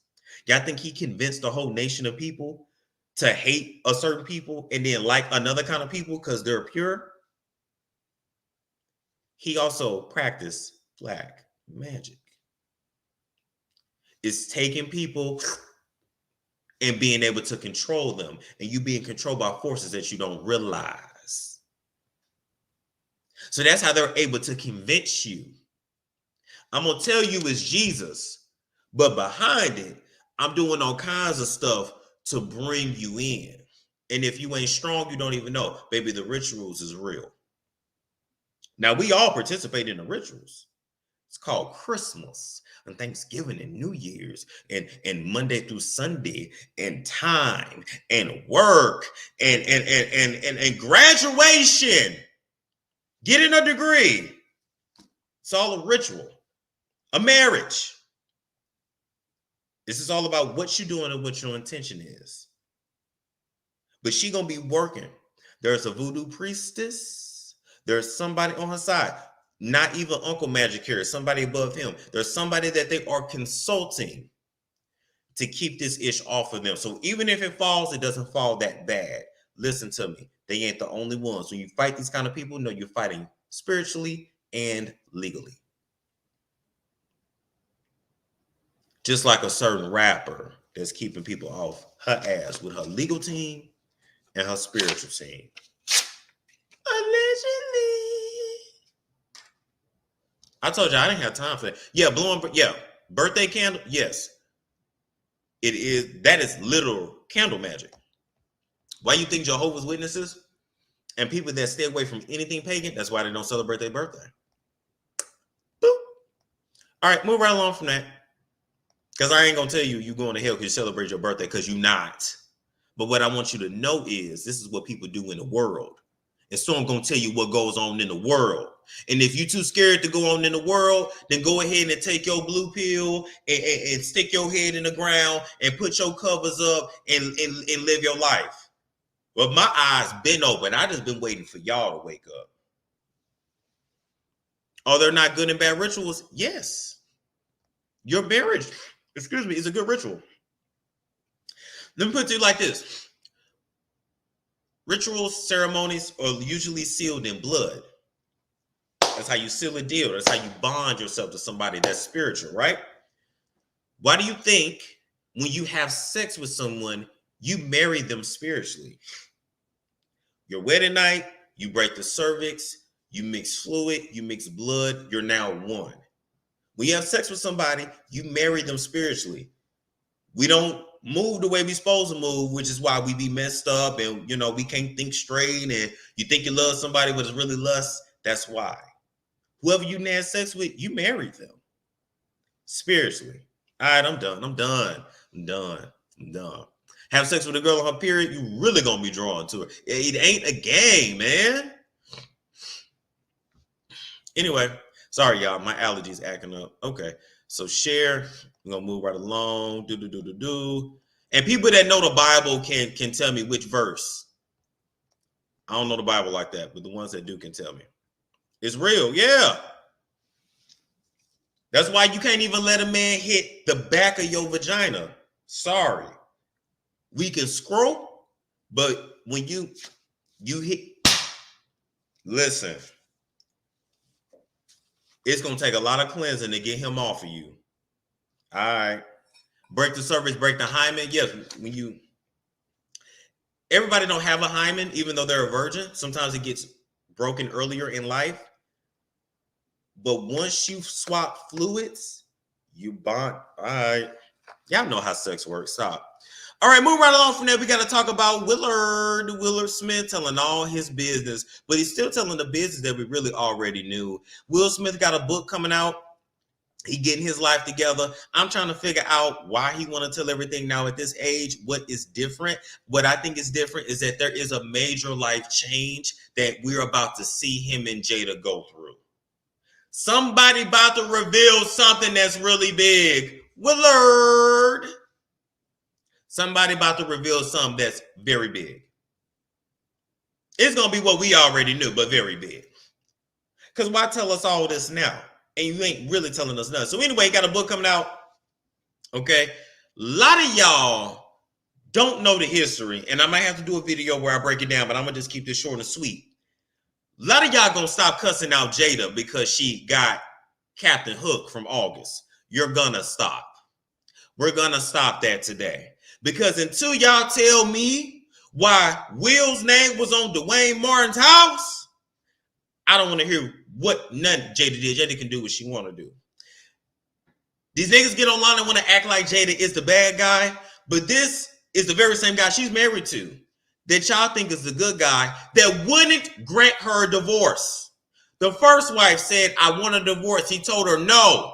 Y'all think he convinced a whole nation of people to hate a certain people and then like another kind of people because they're pure? He also practiced black magic. It's taking people and being able to control them, and you being controlled by forces that you don't realize. So that's how they're able to convince you. I'm going to tell you it's Jesus, but behind it, I'm doing all kinds of stuff to bring you in. And if you ain't strong, you don't even know. Baby, the rituals is real. Now, we all participate in the rituals. It's called Christmas and Thanksgiving and New Year's and Monday through Sunday and time and work and graduation. Getting a degree. It's all a ritual. A marriage. This is all about what you're doing and what your intention is. But she gonna be working. There's a voodoo priestess. There's somebody on her side. Not even Uncle Magic here. Somebody above him. There's somebody that they are consulting to keep this ish off of them. So even if it falls, it doesn't fall that bad. Listen to me. They ain't the only ones. When you fight these kind of people, know you're fighting spiritually and legally. Just like a certain rapper that's keeping people off her ass with her legal team and her spiritual team. Allegedly. I told you I didn't have time for that. Yeah, birthday candle. Yes. It is. That is literal candle magic. Why you think Jehovah's Witnesses and people that stay away from anything pagan, that's why they don't celebrate their birthday. Boop. All right, move right along from that. Because I ain't going to tell you you're going to hell because you celebrate your birthday, because you're not. But what I want you to know is this is what people do in the world. And so I'm going to tell you what goes on in the world. And if you're too scared to go on in the world, then go ahead and take your blue pill and stick your head in the ground and put your covers up and live your life. Well, my eyes been open. I just been waiting for y'all to wake up. Are there not good and bad rituals? Yes. Your marriage, is a good ritual. Let me put it to you like this. Rituals, ceremonies are usually sealed in blood. That's how you seal a deal. That's how you bond yourself to somebody that's spiritual, right? Why do you think when you have sex with someone, you marry them spiritually? Your wedding night, you break the cervix, you mix fluid, you mix blood, you're now one. When you have sex with somebody, you marry them spiritually. We don't move the way we supposed to move, which is why we be messed up and, you know, we can't think straight. And you think you love somebody, but it's really lust. That's why. Whoever you had sex with, you married them. Spiritually. All right, I'm done. Have sex with a girl on her period, you really gonna be drawn to her. It ain't a game, man. Anyway, sorry, y'all. My allergies acting up. Okay, so share. We're gonna move right along. And people that know the Bible can tell me which verse. I don't know the Bible like that, but the ones that do can tell me. It's real, yeah. That's why you can't even let a man hit the back of your vagina. Sorry. We can scroll, but when you hit, listen, it's going to take a lot of cleansing to get him off of you. All right. Break the cervix, break the hymen. Yes, everybody don't have a hymen, even though they're a virgin. Sometimes it gets broken earlier in life. But once you swap fluids, you bond. All right. Y'all know how sex works. Stop. All right, move right along from there. We got to talk about Willard Smith telling all his business, but he's still telling the business that we really already knew. Will Smith got a book coming out. He getting his life together. I'm trying to figure out why he want to tell everything now at this age. What is different? What I think is different is that there is a major life change that we're about to see him and Jada go through. Somebody about to reveal something that's really big. Willard. Somebody about to reveal something that's very big. It's going to be what we already knew, but very big. Because why tell us all this now? And you ain't really telling us nothing. So anyway, got a book coming out. Okay. A lot of y'all don't know the history. And I might have to do a video where I break it down, but I'm going to just keep this short and sweet. A lot of y'all going to stop cussing out Jada because she got Captain Hook from August. You're going to stop. We're going to stop that today. Because until y'all tell me why Will's name was on Dwayne Martin's house, I don't want to hear what none Jada did. Jada can do what she want to do. These niggas get online and want to act like Jada is the bad guy, but this is the very same guy she's married to that y'all think is the good guy that wouldn't grant her a divorce. The first wife said, I want a divorce. He told her no.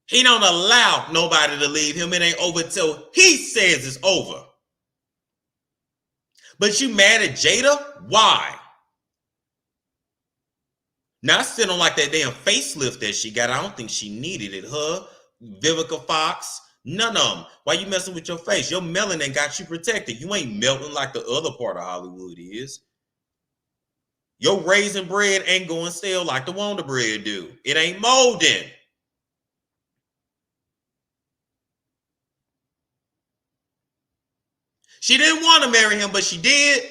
He don't allow nobody to leave him. It ain't over till he says it's over. But you mad at Jada? Why? Now, I still don't like that damn facelift that she got. I don't think she needed it. Her, Vivica Fox, none of them. Why you messing with your face? Your melanin got you protected. You ain't melting like the other part of Hollywood is. Your raisin bread ain't going stale like the Wonder Bread do. It ain't molding. She didn't want to marry him, but she did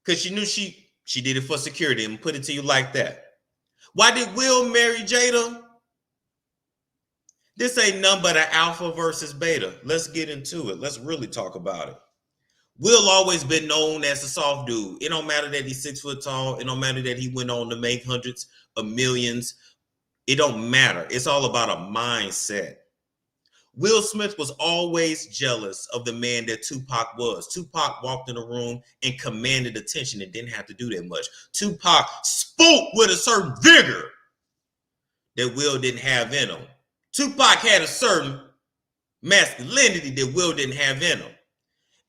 because she knew she did it for security and put it to you like that. Why did Will marry Jada? This ain't nothing but an alpha versus beta. Let's get into it. Let's really talk about it. Will always been known as a soft dude. It don't matter that he's 6 foot tall. It don't matter that he went on to make hundreds of millions. It don't matter. It's all about a mindset. Will Smith was always jealous of the man that Tupac was. Tupac walked in the room and commanded attention and didn't have to do that much. Tupac spoke with a certain vigor that Will didn't have in him. Tupac had a certain masculinity that Will didn't have in him.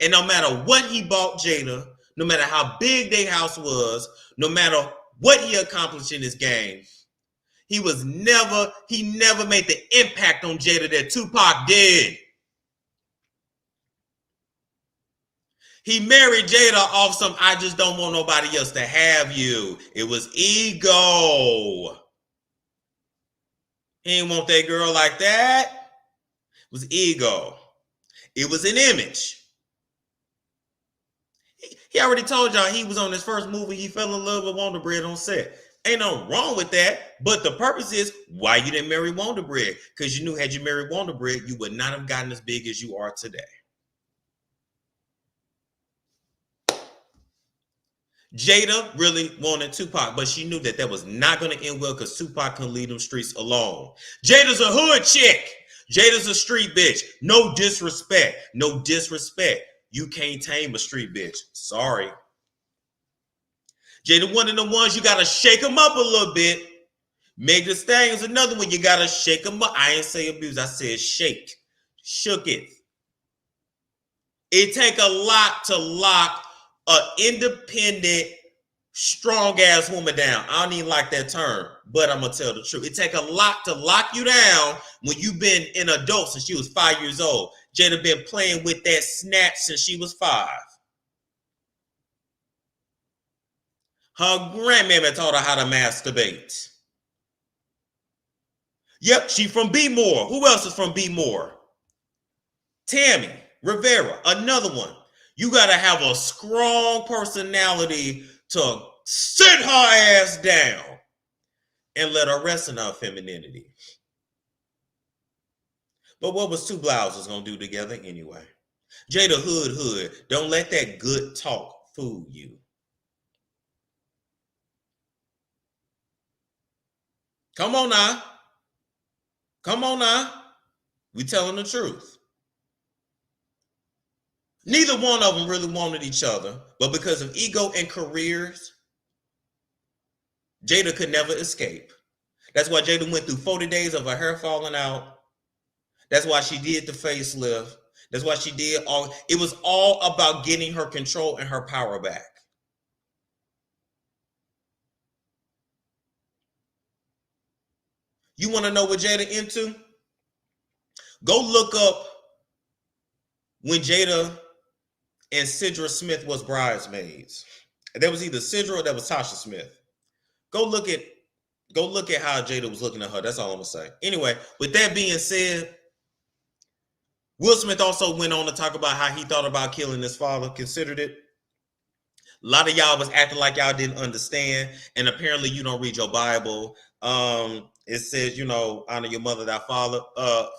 And no matter what he bought Jada, no matter how big their house was, no matter what he accomplished in his game, he never made the impact on Jada that Tupac did. He married Jada off some, I just don't want nobody else to have you. It was ego. He didn't want that girl like that. It was ego. It was an image. He already told y'all he was on his first movie. He fell in love with Wonder Bread on set. Ain't nothing wrong with that, but the purpose is why you didn't marry Wonder Bread. Because you knew had you married Wonder Bread, you would not have gotten as big as you are today. Jada really wanted Tupac, but she knew that was not going to end well because Tupac couldn't leave them streets alone. Jada's a hood chick. Jada's a street bitch. No disrespect. No disrespect. You can't tame a street bitch. Sorry. Jada, one of the ones you got to shake them up a little bit. Meg Thee Stallion's another one you got to shake them up. I ain't say abuse. I said shake. Shook it. It take a lot to lock an independent, strong-ass woman down. I don't even like that term, but I'm going to tell the truth. It take a lot to lock you down when you've been an adult since she was 5 years old. Jada been playing with that snatch since she was 5. Her grandmama taught her how to masturbate. Yep, she from B-More. Who else is from B-More? Tammy Rivera, another one. You got to have a strong personality to sit her ass down and let her rest in her femininity. But what was two blouses going to do together anyway? Jada Hood, don't let that good talk fool you. Come on now. Come on now. We telling the truth. Neither one of them really wanted each other, but because of ego and careers, Jada could never escape. That's why Jada went through 40 days of her hair falling out. That's why she did the facelift. That's why she did all. It was all about getting her control and her power back. You want to know what Jada into? Go look up when Jada and Sidra Smith was bridesmaids. That was either Sidra or that was Tasha Smith. Go look at how Jada was looking at her. That's all I'm gonna say. Anyway, with that being said, Will Smith also went on to talk about how he thought about killing his father, considered it. A lot of y'all was acting like y'all didn't understand, and apparently you don't read your Bible. It says, honor your mother, thy father.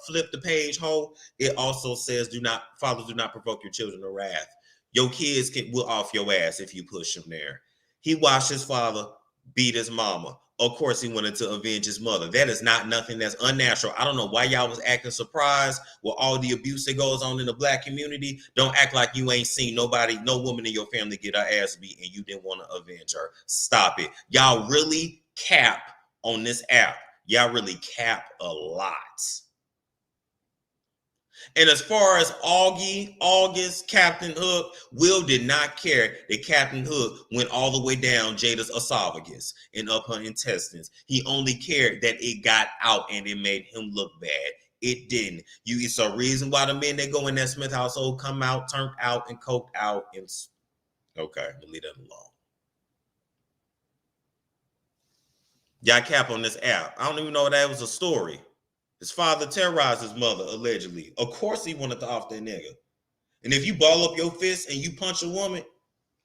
Flip the page, ho. It also says, fathers do not provoke your children to wrath. Your kids will off your ass if you push them there. He watched his father beat his mama. Of course, he wanted to avenge his mother. That is not nothing that's unnatural. I don't know why y'all was acting surprised with all the abuse that goes on in the black community. Don't act like you ain't seen nobody, no woman in your family get her ass beat and you didn't want to avenge her. Stop it. Y'all really cap on this app. Y'all really cap a lot. And as far as August, Captain Hook, Will did not care that Captain Hook went all the way down Jada's esophagus and up her intestines. He only cared that it got out and it made him look bad. It didn't. It's a reason why the men that go in that Smith household come out, turned out, and coked out. And okay, we'll leave that alone. Y'all cap on this app. I don't even know if that was a story. His father terrorized his mother, allegedly. Of course he wanted to off that nigga. And if you ball up your fist and you punch a woman,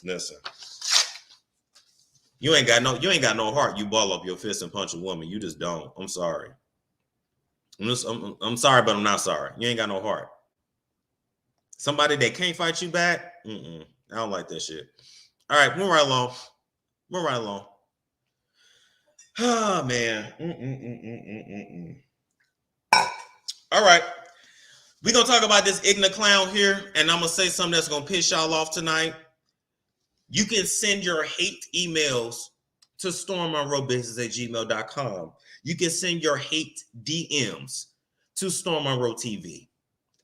listen. You ain't got no heart. You ball up your fist and punch a woman. You just don't. I'm sorry. I'm sorry, but I'm not sorry. You ain't got no heart. Somebody that can't fight you back, I don't like that shit. All right, move right along. Oh, man. All right. We're going to talk about this ignorant clown here, and I'm going to say something that's going to piss y'all off tonight. You can send your hate emails to stormmonroebusiness@gmail.com. You can send your hate DMs to stormmonroetv.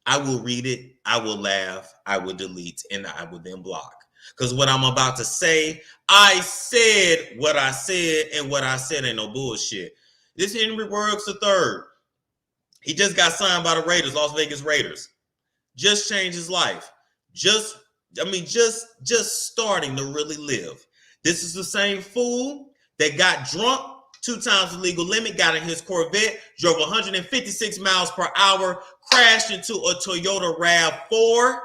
I will read it, I will laugh, I will delete, and I will then block. Because what I'm about to say, I said what I said, and what I said ain't no bullshit. This Henry Ruggs III. He just got signed by the Raiders, Las Vegas Raiders. Just changed his life. Just starting to really live. This is the same fool that got drunk 2 times the legal limit, got in his Corvette, drove 156 miles per hour, crashed into a Toyota RAV4.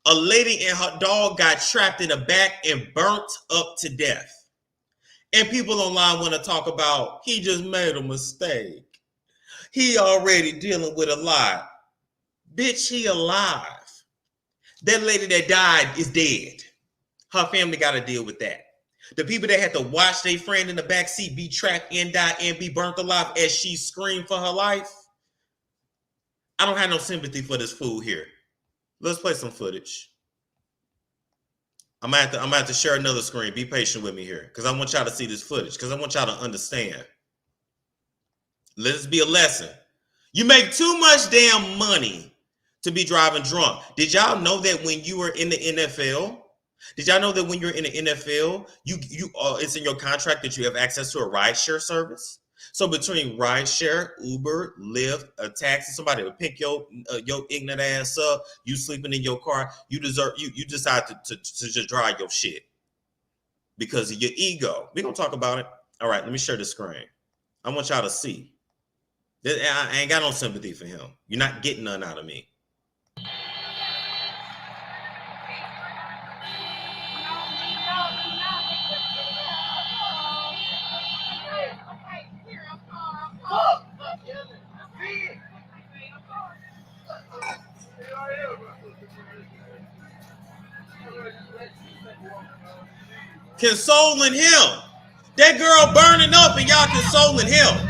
A lady and her dog got trapped in the back and burnt up to death. And people online want to talk about he just made a mistake. He already dealing with a lot. Bitch, he alive. That lady that died is dead. Her family got to deal with that. The people that had to watch their friend in the backseat be trapped and die and be burnt alive as she screamed for her life, I don't have no sympathy for this fool here. Let's play some footage. I'm gonna have to share another screen. Be patient with me here, because I want y'all to see this footage, because I want y'all to understand. Let this be a lesson. You make too much damn money to be driving drunk. Did y'all know that when you were in the NFL? Did y'all know that when you're in the NFL, it's in your contract that you have access to a rideshare service? So between rideshare, Uber, Lyft, a taxi, somebody to pick your ignorant ass up, you sleeping in your car, you decide to just drive your shit because of your ego. We're gonna talk about it. All right, let me share the screen. I want y'all to see. I ain't got no sympathy for him. You're not getting none out of me. Consoling him. That girl burning up and y'all consoling him.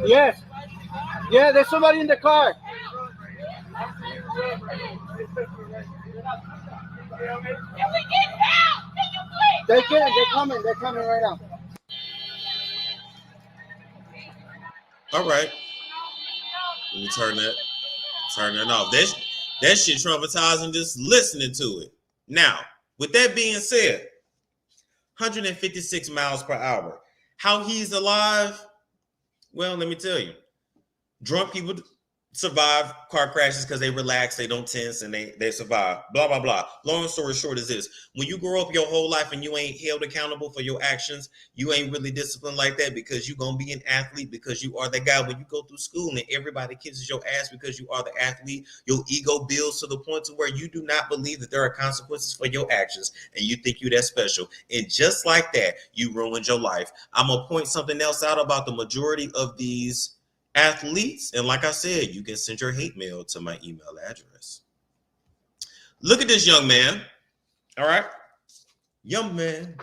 Yes. Yeah, there's somebody in the car. They're coming right now. All right. Let me turn that off. That shit traumatizing just listening to it. Now, with that being said, 156 miles per hour. How he's alive? Well, let me tell you. Drunk people survive car crashes because they relax, they don't tense, and they survive. Blah, blah, blah. Long story short is this. When you grow up your whole life and you ain't held accountable for your actions, you ain't really disciplined like that because you're going to be an athlete, because you are that guy. When you go through school and everybody kisses your ass because you are the athlete, your ego builds to the point to where you do not believe that there are consequences for your actions and you think you're that special. And just like that, you ruined your life. I'm going to point something else out about the majority of these athletes, and like I said, you can send your hate mail to my email address. Look at this young man. All right, young man,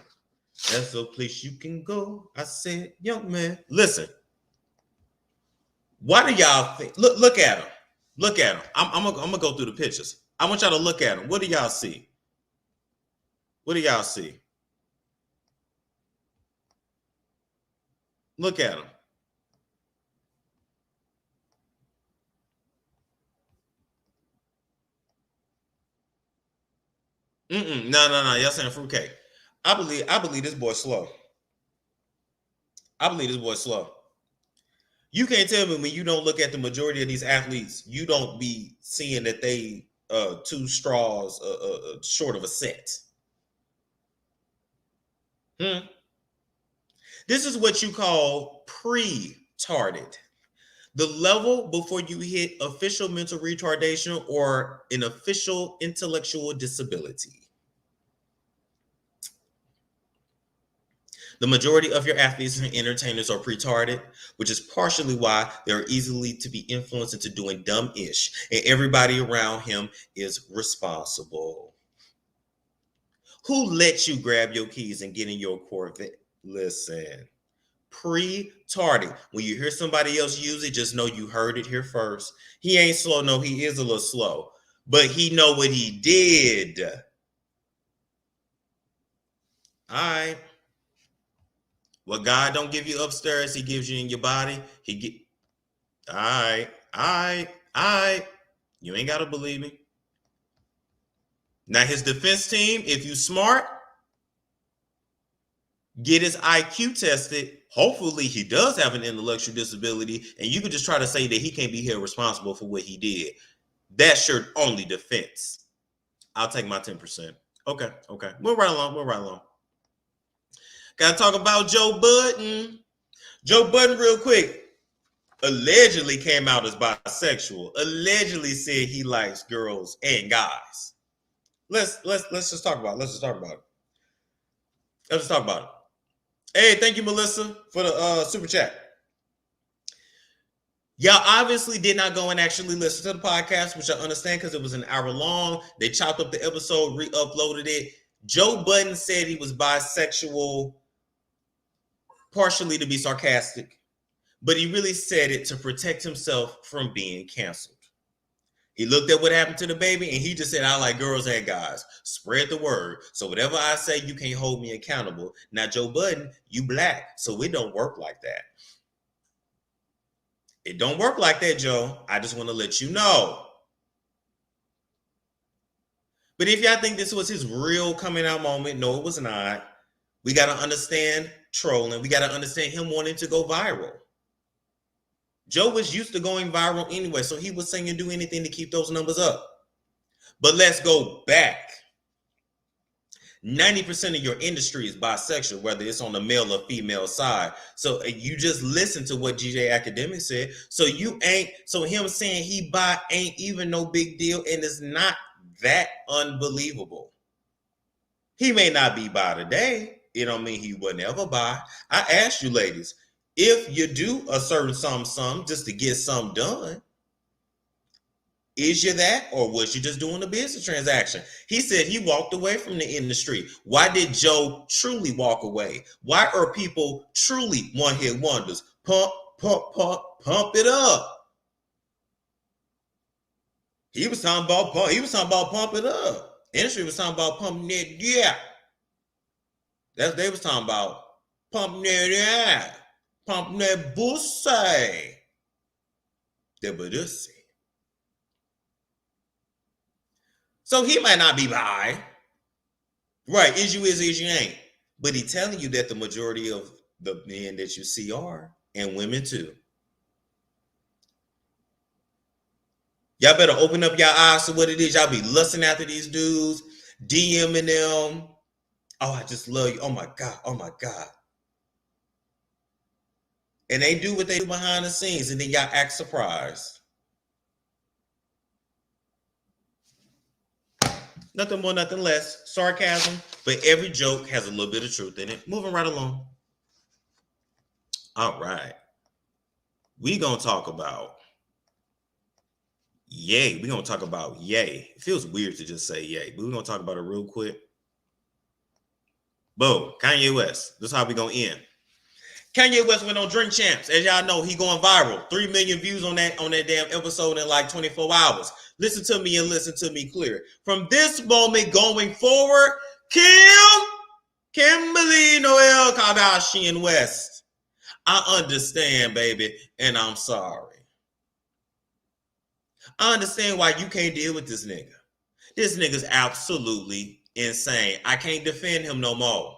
that's a place you can go. I said, young man, listen. Why do y'all think? Look at him. Look at him. I'm gonna go through the pictures. I want y'all to look at him. What do y'all see? What do y'all see? Look at him. No. Y'all saying fruitcake. I believe this boy slow. I believe this boy slow. You can't tell me when you don't look at the majority of these athletes, you don't be seeing that they two straws short of a set. This is what you call pre-tarded. The level before you hit official mental retardation or an official intellectual disability. The majority of your athletes and entertainers are pre-tarded, which is partially why they're easily to be influenced into doing dumb-ish, and everybody around him is responsible. Who let you grab your keys and get in your Corvette? Listen. Pre-tarded. When you hear somebody else use it, just know you heard it here first. He ain't slow. No, he is a little slow, but he know what he did. All right. What God don't give you upstairs, he gives you in your body. All right. You ain't got to believe me. Now his defense team, if you smart, get his IQ tested. Hopefully he does have an intellectual disability, and you can just try to say that he can't be held responsible for what he did. That's your only defense. I'll take my 10%. Okay. We'll right along. Gotta talk about Joe Budden. Joe Budden, real quick, allegedly came out as bisexual. Allegedly said he likes girls and guys. Let's just talk about it. Hey, thank you, Melissa, for the super chat. Y'all obviously did not go and actually listen to the podcast, which I understand because it was an hour long. They chopped up the episode, re-uploaded it. Joe Budden said he was bisexual, partially to be sarcastic, But he really said it to protect himself from being canceled. He looked at what happened to the baby and he just said, I like girls and guys. Spread the word. So whatever I say, you can't hold me accountable. Now, Joe Budden, you black, so it don't work like that. It don't work like that, Joe. I just want to let you know. But if y'all think this was his real coming out moment, no, it was not. We got to understand trolling. We got to understand him wanting to go viral. Joe was used to going viral anyway, so he was saying do anything to keep those numbers up. But let's go back. 90% of your industry is bisexual, whether it's on the male or female side. So you just listen to what GJ Academic said. So him saying he bi ain't even no big deal, and it's not that unbelievable. He may not be bi today. It don't mean he would never bi. I asked you ladies, if you do a certain some just to get something done, is you that, or was you just doing a business transaction? He said he walked away from the industry. Why did Joe truly walk away? Why are people truly one-hit wonders? Pump, pump, pump, pump it up. He was talking about pump. He was talking about pump it up. Industry was talking about pumping it. Yeah. That's what they was talking about. Pumping it. Yeah. Pumping that pussy. The pussy. So he might not be bi. Right, is you ain't. But he telling you that the majority of the men that you see are, and women too. Y'all better open up your eyes to what it is. Y'all be lusting after these dudes, DMing them. Oh, I just love you. Oh my God. Oh my God. And they do what they do behind the scenes, and then y'all act surprised. Nothing more, nothing less. Sarcasm, but every joke has a little bit of truth in it. Moving right along. All right. We gonna talk about yay. We're gonna talk about yay. It feels weird to just say yay, but we're gonna talk about it real quick. Boom. Kanye West. This is how we gonna end. Kanye West went on Drink Champs. As y'all know, he going viral. 3 million views on that damn episode in like 24 hours. Listen to me and listen to me clear. From this moment going forward, Kimberly Noel Kardashian West. I understand, baby, and I'm sorry. I understand why you can't deal with this nigga. This nigga's absolutely insane. I can't defend him no more.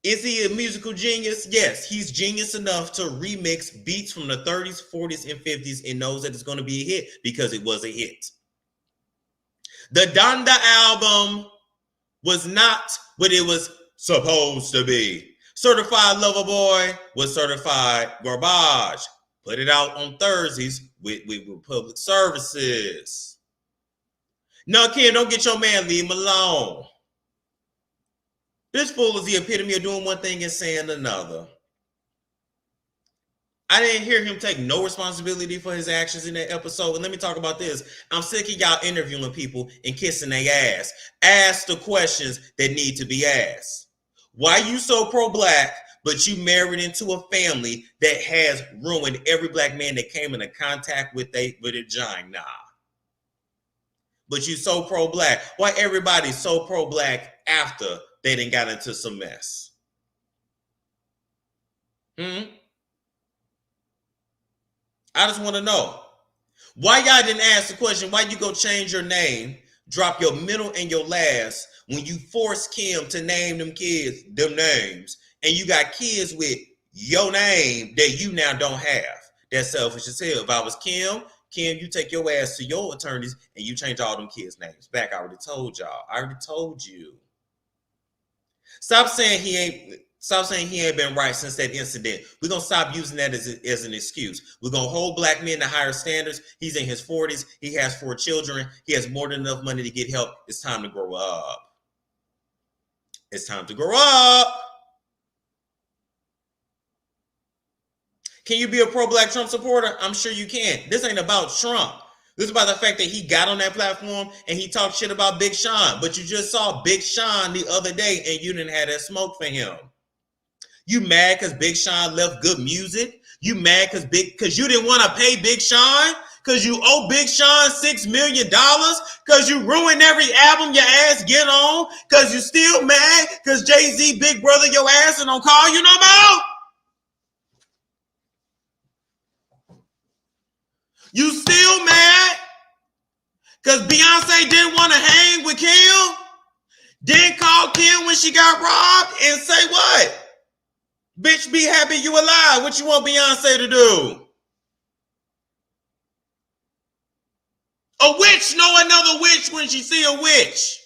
Is he a musical genius? Yes, he's genius enough to remix beats from the 30s, 40s, and 50s and knows that it's going to be a hit because it was a hit. The Donda album was not what it was supposed to be. Certified Lover Boy was certified garbage. Put it out on Thursdays with public services. No, Ken, don't get your man, leave him alone. This fool is the epitome of doing one thing and saying another. I didn't hear him take no responsibility for his actions in that episode. And let me talk about this. I'm sick of y'all interviewing people and kissing their ass. Ask the questions that need to be asked. Why you so pro-black, but you married into a family that has ruined every black man that came into contact with a vagina? But you so pro-black. Why everybody's so pro-black after they done got into some mess? I just want to know. Why y'all didn't ask the question, why you go change your name, drop your middle and your last, when you force Kim to name them kids them names, and you got kids with your name that you now don't have? That's selfish as hell. If I was Kim, you take your ass to your attorneys and you change all them kids' names back. I already told y'all. I already told you. Stop saying he ain't been right since that incident. We're going to stop using that as an excuse. We're going to hold black men to higher standards. He's in his 40s. He has 4 children. He has more than enough money to get help. It's time to grow up. It's time to grow up. Can you be a pro-black Trump supporter? I'm sure you can. This ain't about Trump. This is about the fact that he got on that platform and he talked shit about Big Sean. But you just saw Big Sean the other day and you didn't have that smoke for him. You mad because Big Sean left good music? You mad because you didn't want to pay Big Sean? Because you owe Big Sean $6 million? Because you ruined every album your ass get on? Because you still mad because Jay-Z big brother your ass and don't call you no more? You still mad because Beyonce didn't want to hang with Kim? Didn't call Kim when she got robbed and say what? Bitch, be happy you alive. What you want Beyonce to do? A witch know another witch when she see a witch.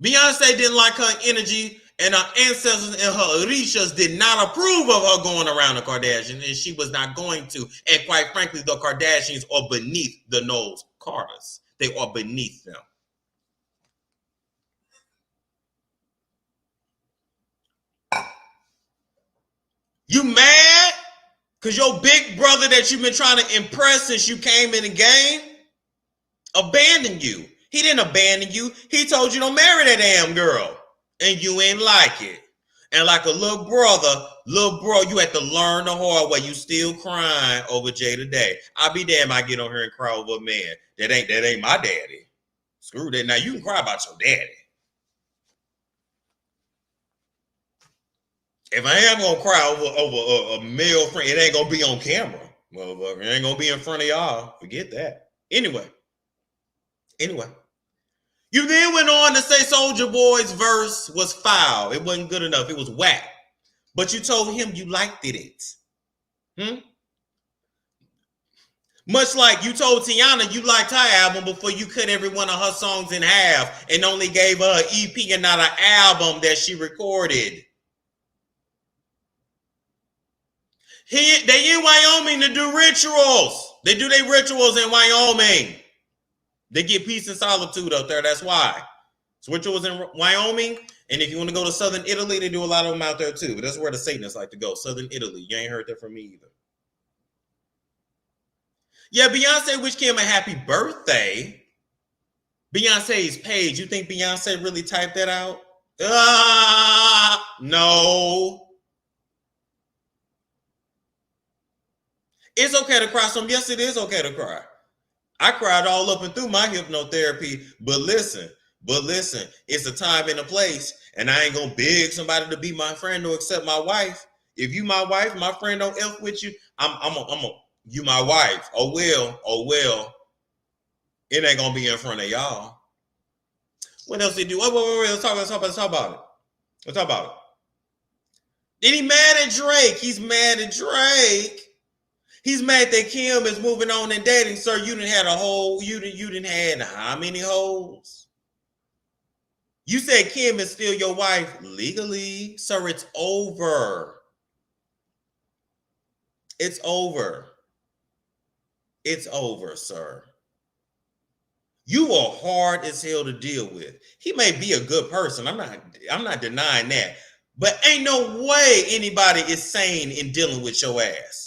Beyonce didn't like her energy, and her ancestors and her Orishas did not approve of her going around the Kardashians, and she was not going to. And quite frankly, the Kardashians are beneath the Knowles Carters. They are beneath them. You mad? Because your big brother that you've been trying to impress since you came in the game abandoned you. He didn't abandon you. He told you don't marry that damn girl. And you ain't like it. And like a little bro, you had to learn the hard way. You still crying over Jay today. I'll be damn I get on here and cry over a man. That ain't my daddy. Screw that. Now you can cry about your daddy. If I am gonna cry over a male friend, it ain't gonna be on camera. Motherfucker, it ain't gonna be in front of y'all. Forget that. Anyway. You then went on to say Soulja Boy's verse was foul. It wasn't good enough. It was whack. But you told him you liked it. Much like you told Tiana you liked her album before you cut every one of her songs in half and only gave her an EP and not an album that she recorded. They in Wyoming to do rituals. They do their rituals in Wyoming. They get peace and solitude up there. That's why. So rituals in Wyoming. And if you want to go to Southern Italy, they do a lot of them out there too. But that's where the Satanists like to go. Southern Italy. You ain't heard that from me either. Yeah, Beyonce wished Kim a happy birthday. Beyonce's page. You think Beyonce really typed that out? No. It's okay to cry some. Yes, it is okay to cry. I cried all up and through my hypnotherapy, but listen, it's a time and a place, and I ain't gonna beg somebody to be my friend or accept my wife. If you my wife, my friend don't F with you, you my wife. Oh well. It ain't gonna be in front of y'all. What else they do? Wait, let's talk about it. Let's talk about it. Then he mad at Drake. He's mad at Drake. He's mad that Kim is moving on and dating. Sir, you didn't have you didn't have how many hoes? You said Kim is still your wife legally. Sir, it's over. It's over. It's over, sir. You are hard as hell to deal with. He may be a good person. I'm not denying that. But ain't no way anybody is sane in dealing with your ass.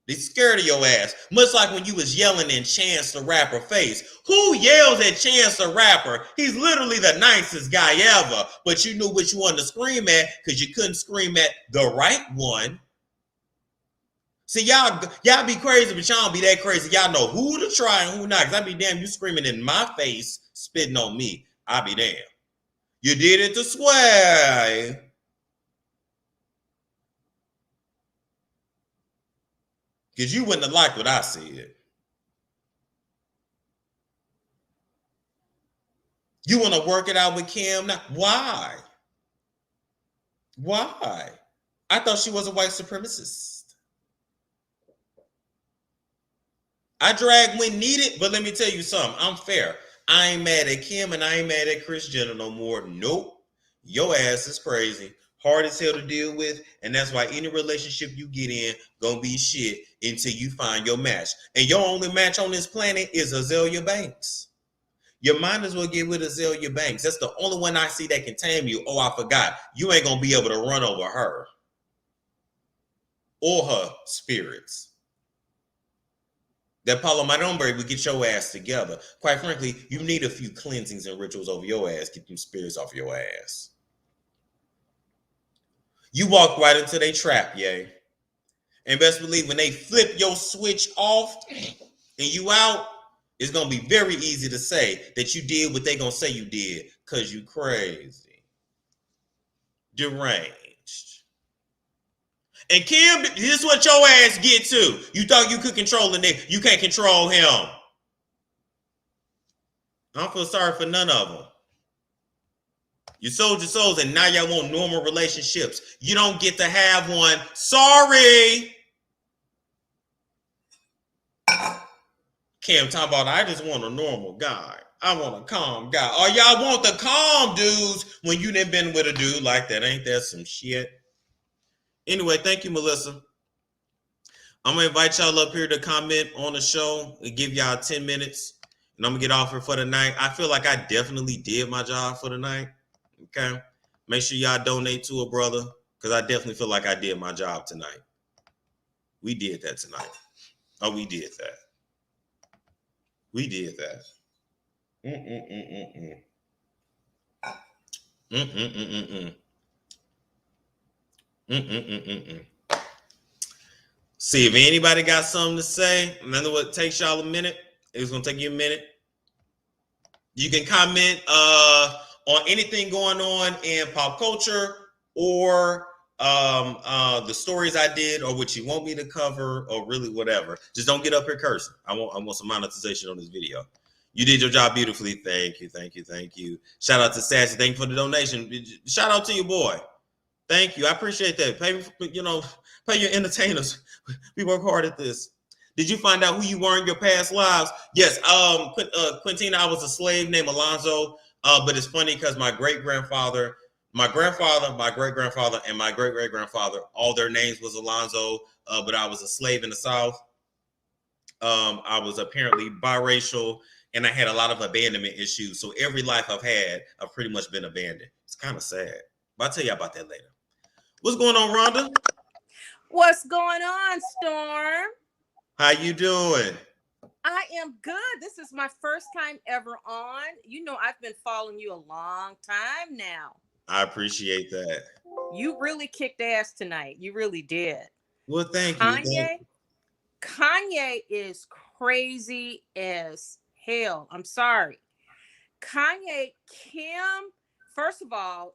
They scared of your ass. Much like when you was yelling in Chance the Rapper face. Who yells at Chance the Rapper? He's literally the nicest guy ever. But you knew which one to scream at because you couldn't scream at the right one. See, y'all be crazy, but y'all don't be that crazy. Y'all know who to try and who not. Because I be damn, you screaming in my face, spitting on me. I be damn. You did it to Sway. Because you wouldn't have liked what I said. You want to work it out with Kim now? Why? Why? I thought she was a white supremacist. I drag when needed, but let me tell you something. I'm fair. I ain't mad at Kim and I ain't mad at Kris Jenner no more. Nope. Your ass is crazy. Hard as hell to deal with, and that's why any relationship you get in gonna be shit until you find your match. And your only match on this planet is Azealia Banks. You might as well get with Azealia Banks. That's the only one I see that can tame you. Oh, I forgot. You ain't gonna be able to run over her or her spirits. That Paulo Madombre will get your ass together. Quite frankly, you need a few cleansings and rituals over your ass. Get them spirits off your ass. You walk right into their trap, yay. And best believe when they flip your switch off and you out, it's gonna be very easy to say that you did what they gonna say you did, cause you crazy, deranged. And Kim, this is what your ass get to. You thought you could control the nigga. You can't control him. I don't feel sorry for none of them. You sold your souls and now y'all want normal relationships. You don't get to have one. Sorry. Kim talking about, I just want a normal guy. I want a calm guy. Or y'all want the calm dudes when you done been with a dude like that. Ain't that some shit? Anyway, thank you, Melissa. I'm going to invite y'all up here to comment on the show and give y'all 10 minutes. And I'm going to get off here for the night. I feel like I definitely did my job for the night. Okay? Make sure y'all donate to a brother because I definitely feel like I did my job tonight. We did that tonight. Oh, we did that. We did that. See if anybody got something to say. Remember what takes y'all a minute. It's gonna take you a minute. You can comment on anything going on in pop culture or the stories I did or what you want me to cover or really whatever. Just don't get up here cursing. I want some monetization on this video. You did your job beautifully. Thank you, thank you, thank you. Shout out to Sassy. Thank you for the donation. Shout out to your boy. Thank you. I appreciate that. Pay your entertainers. We work hard at this. Did you find out who you were in your past lives? Yes. Quintina, I was a slave named Alonzo. But it's funny because my great-grandfather, my grandfather, my great-grandfather, and my great-great-grandfather, all their names was Alonzo. But I was a slave in the South. I was apparently biracial, and I had a lot of abandonment issues. So every life I've had, I've pretty much been abandoned. It's kind of sad. But I'll tell you about that later. What's going on, Rhonda? What's going on, Storm? How you doing? I am good. This is my first time ever on. You know, I've been following you a long time now. I appreciate that. You really kicked ass tonight. You really did. Well, thank you. Kanye is crazy as hell. I'm sorry. Kanye, Kim, first of all,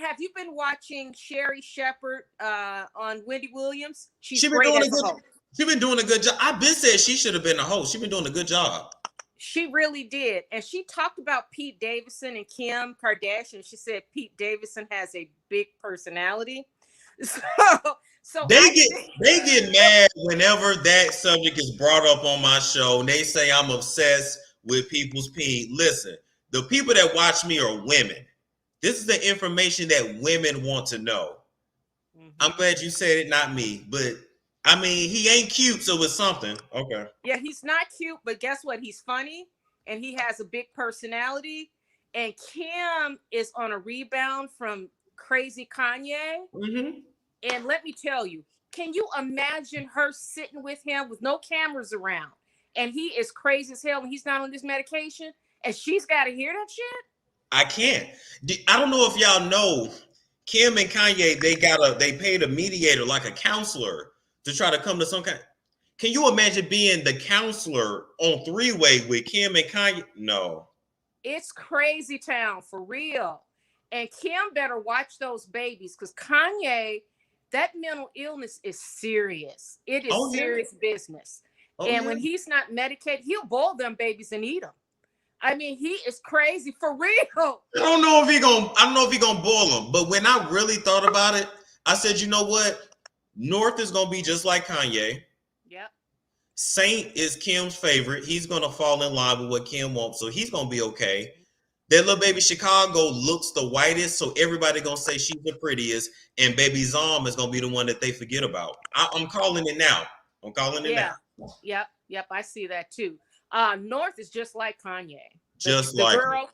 have you been watching Sherry Shepherd on Wendy Williams? She's great as a host. She's been doing a good job. I've been saying she should have been a host. She's been doing a good job. She really did. And she talked about Pete Davidson and Kim Kardashian. She said Pete Davidson has a big personality. So they get mad whenever that subject is brought up on my show. And they say I'm obsessed with people's pee. Listen, the people that watch me are women. This is the information that women want to know. Mm-hmm. I'm glad you said it, not me. But I mean, he ain't cute, so it's something. Okay. Yeah, he's not cute, but guess what? He's funny and he has a big personality. And Kim is on a rebound from crazy Kanye. Mm-hmm. And let me tell you, can you imagine her sitting with him with no cameras around? And he is crazy as hell and he's not on this medication. And she's got to hear that shit? I can't. I don't know if y'all know, Kim and Kanye, they paid a mediator, like a counselor, to try to come to some kind. Can you imagine being the counselor on three-way with Kim and Kanye? No. It's crazy town, for real. And Kim better watch those babies because Kanye, that mental illness is serious. It is serious business. And when he's not medicated, he'll boil them babies and eat them. I mean, he is crazy for real. I don't know if he gonna boil them, but when I really thought about it, I said, you know what? North is gonna be just like Kanye. Yep. Saint is Kim's favorite. He's gonna fall in line with what Kim wants, so he's gonna be okay. That little baby Chicago looks the whitest, so everybody gonna say she's the prettiest, and baby Zom is gonna be the one that they forget about. I'm calling it now. I'm calling it now. Yep. I see that too. North is just like Kanye. The girl,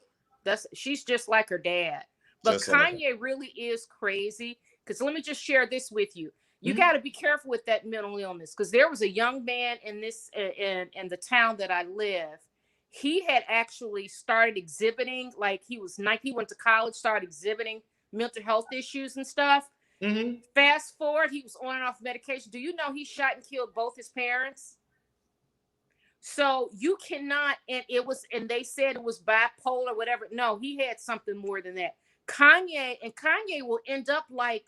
she's just like her dad. But just Kanye really is crazy. Because let me just share this with you. You got to be careful with that mental illness. Because there was a young man in the town that I live. He had actually started exhibiting, like he went to college, started exhibiting mental health issues and stuff. Fast forward, he was on and off medication. Do you know he shot and killed both his parents? So you cannot, and they said it was bipolar, whatever. No, he had something more than that. Kanye will end up like,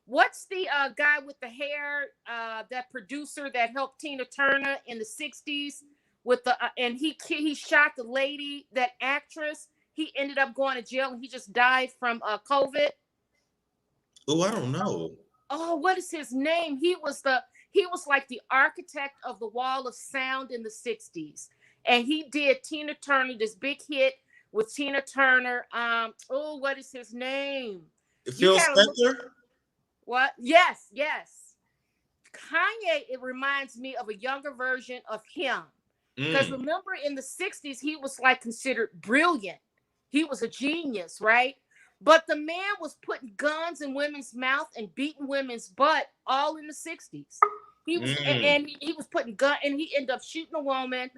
what's the guy with the hair, that producer that helped Tina Turner in the 60s with the, and he shot the lady, that actress. He ended up going to jail and he just died from COVID. Oh, I don't know. Oh, what is his name? He was like the architect of the Wall of Sound in the 60s. And he did Tina Turner, this big hit with Tina Turner. What is his name? Phil Spector? What? Yes. Kanye, it reminds me of a younger version of him. Because remember, in the 60s, he was like considered brilliant. He was a genius, right? But the man was putting guns in women's mouth and beating women's butt all in the 60s. He was, and he was putting gun, and he ended up shooting a woman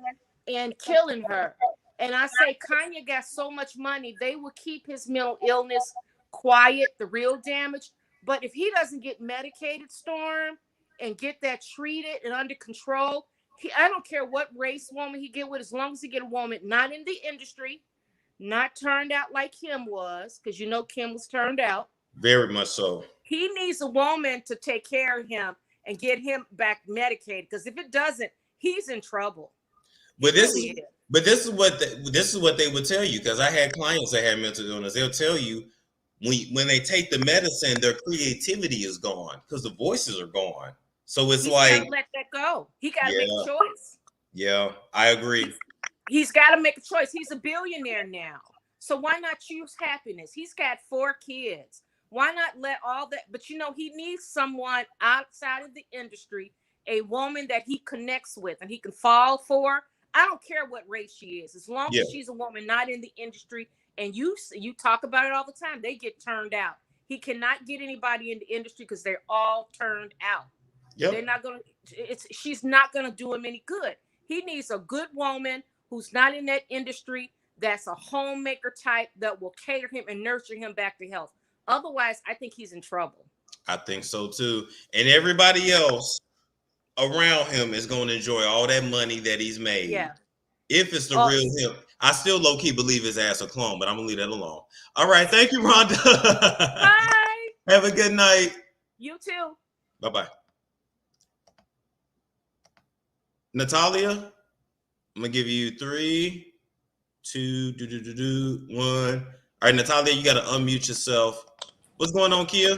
and killing her. And I say, Kanye got so much money, they will keep his mental illness quiet, the real damage. But if he doesn't get medicated, Storm, and get that treated and under control, I don't care what race woman he get with, as long as he get a woman not in the industry, not turned out like Kim was, because you know Kim was turned out. Very much so. He needs a woman to take care of him and get him back medicated, because if it doesn't, he's in trouble. But this is what they would tell you, because I had clients that had mental illness. They'll tell you when they take the medicine, their creativity is gone because the voices are gone. So it's like, let that go. He got to make a choice. Yeah, I agree. He's got to make a choice. He's a billionaire now. So why not choose happiness? He's got 4 kids. Why not let all that? But you know, he needs someone outside of the industry, a woman that he connects with and he can fall for. I don't care what race she is, as long as she's a woman not in the industry. And you talk about it all the time. They get turned out. He cannot get anybody in the industry because they're all turned out. Yep. They're not gonna. She's not gonna do him any good. He needs a good woman who's not in that industry. That's a homemaker type that will cater him and nurture him back to health. Otherwise, I think he's in trouble. I think so too. And everybody else around him is going to enjoy all that money that he's made. Yeah. If it's the real him. I still low-key believe his ass a clone, but I'm gonna leave that alone. All right. Thank you, Rhonda. Bye. Have a good night. You too. Bye-bye. Natalia, I'm gonna give you 3, 2, 1. All right, Natalia, you gotta unmute yourself. What's going on, Kia?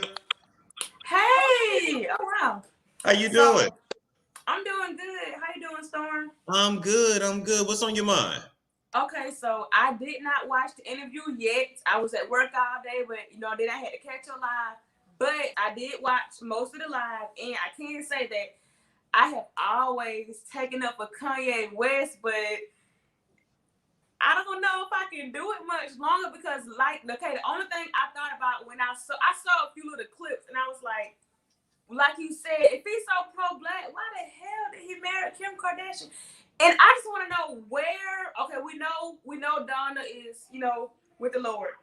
Hey! Oh wow. How you doing? I'm doing good. How you doing, Storm? I'm good. What's on your mind? Okay, so I did not watch the interview yet. I was at work all day, but then I had to catch your live. But I did watch most of the live, and I can say that I have always taken up for Kanye West, but I don't know if I can do it much longer because, the only thing I thought about when I saw a few little clips, and I was like you said, if he's so pro-black, why the hell did he marry Kim Kardashian? And I just want to know where. Okay, we know Donna is with the Lord.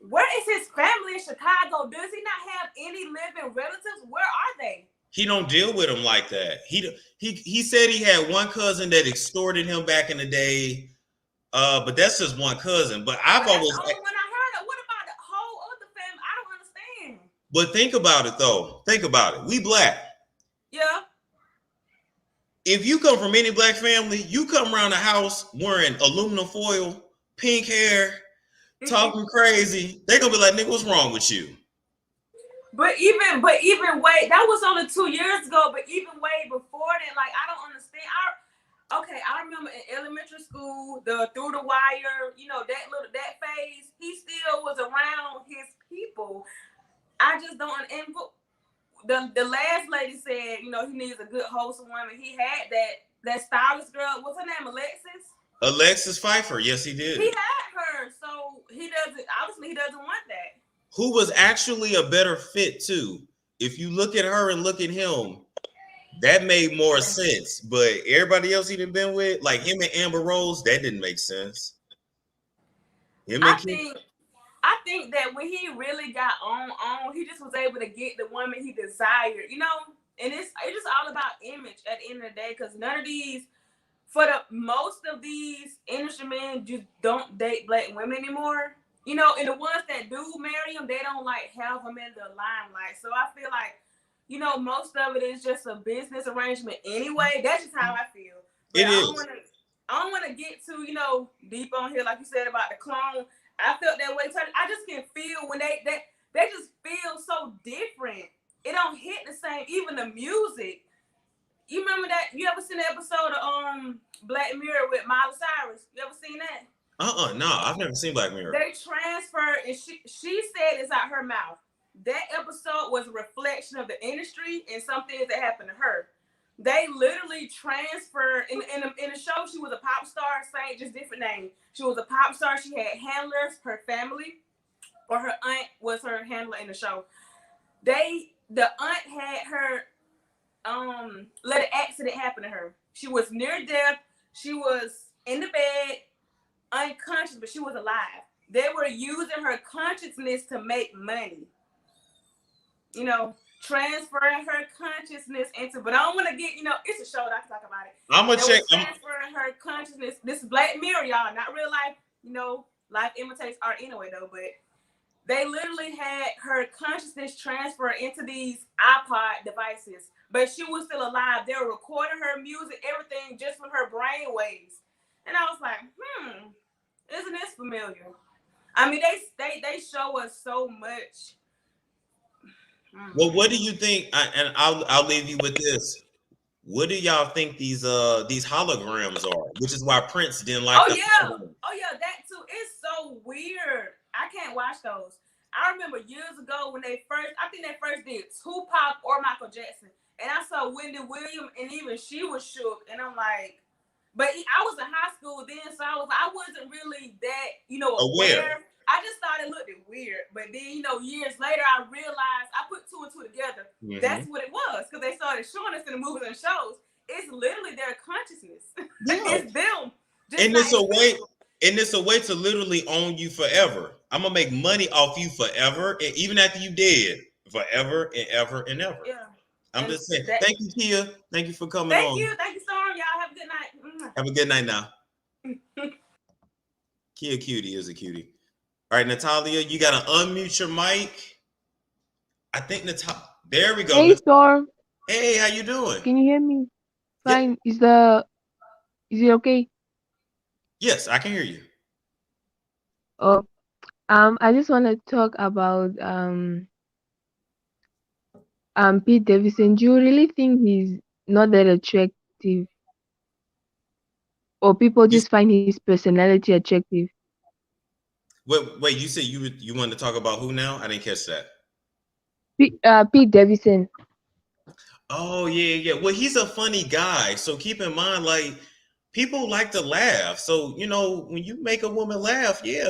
Where is his family in Chicago? Does he not have any living relatives? Where are they? He don't deal with them like that. He said he had one cousin that extorted him back in the day, but that's just one cousin. But I've always when I heard it, what about the whole other family? I don't understand. But think about it though. Think about it. We black. Yeah. If you come from any black family, you come around the house wearing aluminum foil, pink hair, talking crazy, they're gonna be like, nigga, what's wrong with you? But even way, that was only 2 years ago, but even way before that, I don't understand. I remember in elementary school, the Through the Wire, that phase, he still was around his people. I just don't, and the last lady said, he needs a good wholesome woman. He had that stylist girl, what's her name, Alexis Pfeiffer, yes he did. He had her, so he doesn't want that. Who was actually a better fit too. If you look at her and look at him, that made more sense. But everybody else he done been with, like him and Amber Rose, that didn't make sense. I think that when he really got on, he just was able to get the woman he desired, you know. And it's just all about image at the end of the day, because none of these, for the most of these industry men, just don't date black women anymore. You know, and the ones that do marry them, they don't like have them in the limelight. So I feel like, you know, most of it is just a business arrangement anyway. That's just how I feel. But I don't want to get too, you know, deep on here, like you said about the clone. I felt that way. I just can feel when they just feel so different. It don't hit the same. Even the music. You remember that? You ever seen the episode of Black Mirror with Miley Cyrus? You ever seen that? No, I've never seen Black Mirror. They transferred, and she said it's out her mouth. That episode was a reflection of the industry and some things that happened to her. They literally transferred in the show. She was a pop star, same just different name. She was a pop star. She had handlers, her family, or her aunt was her handler in the show. The aunt had her let an accident happen to her. She was near death. She was in the bed, unconscious, but she was alive. They were using her consciousness to make money. You know, transferring her consciousness into, but I don't want to get, you know, it's a show that I can talk about it. I'm gonna check. Transferring her consciousness. This is Black Mirror, y'all, not real life. You know, life imitates art anyway, though. But they literally had her consciousness transfer into these iPod devices, but she was still alive. They were recording her music, everything, just from her brain waves. And I was like, isn't this familiar? I mean, they show us so much. Well, what do you think? And I'll leave you with this. What do y'all think these holograms are? Which is why Prince didn't like. Oh yeah, that too. It's so weird. I can't watch those. I remember years ago when I think they first did Tupac or Michael Jackson, and I saw Wendy Williams, and even she was shook, and I'm like, but I was in high school then, so I wasn't really that, you know, aware. I just thought it looked weird, but then, you know, years later, I realized, I put two and two together. Mm-hmm. That's what it was, because they started showing us in the movies and shows. It's literally their consciousness. Yeah. It's them. And it's a way to literally own you forever. I'm gonna make money off you forever, and even after you dead, forever and ever and ever. Yeah. I'm just saying. Thank you, Kia. Thank you for coming on. Thank you, Storm. Y'all have a good night. Have a good night now. Kia cutie is a cutie. All right, Natalia, you gotta unmute your mic. I think there we go. Hey, Storm. Hey, how you doing? Can you hear me? Fine. Yep. Is it okay? Yes, I can hear you. Oh, I just want to talk about Pete Davidson. Do you really think he's not that attractive, or people just find his personality attractive? Wait, you said you wanted to talk about who now? I didn't catch that. Pete Davidson. Oh yeah. Well, he's a funny guy, so keep in mind, like, people like to laugh. So, you know, when you make a woman laugh, yeah,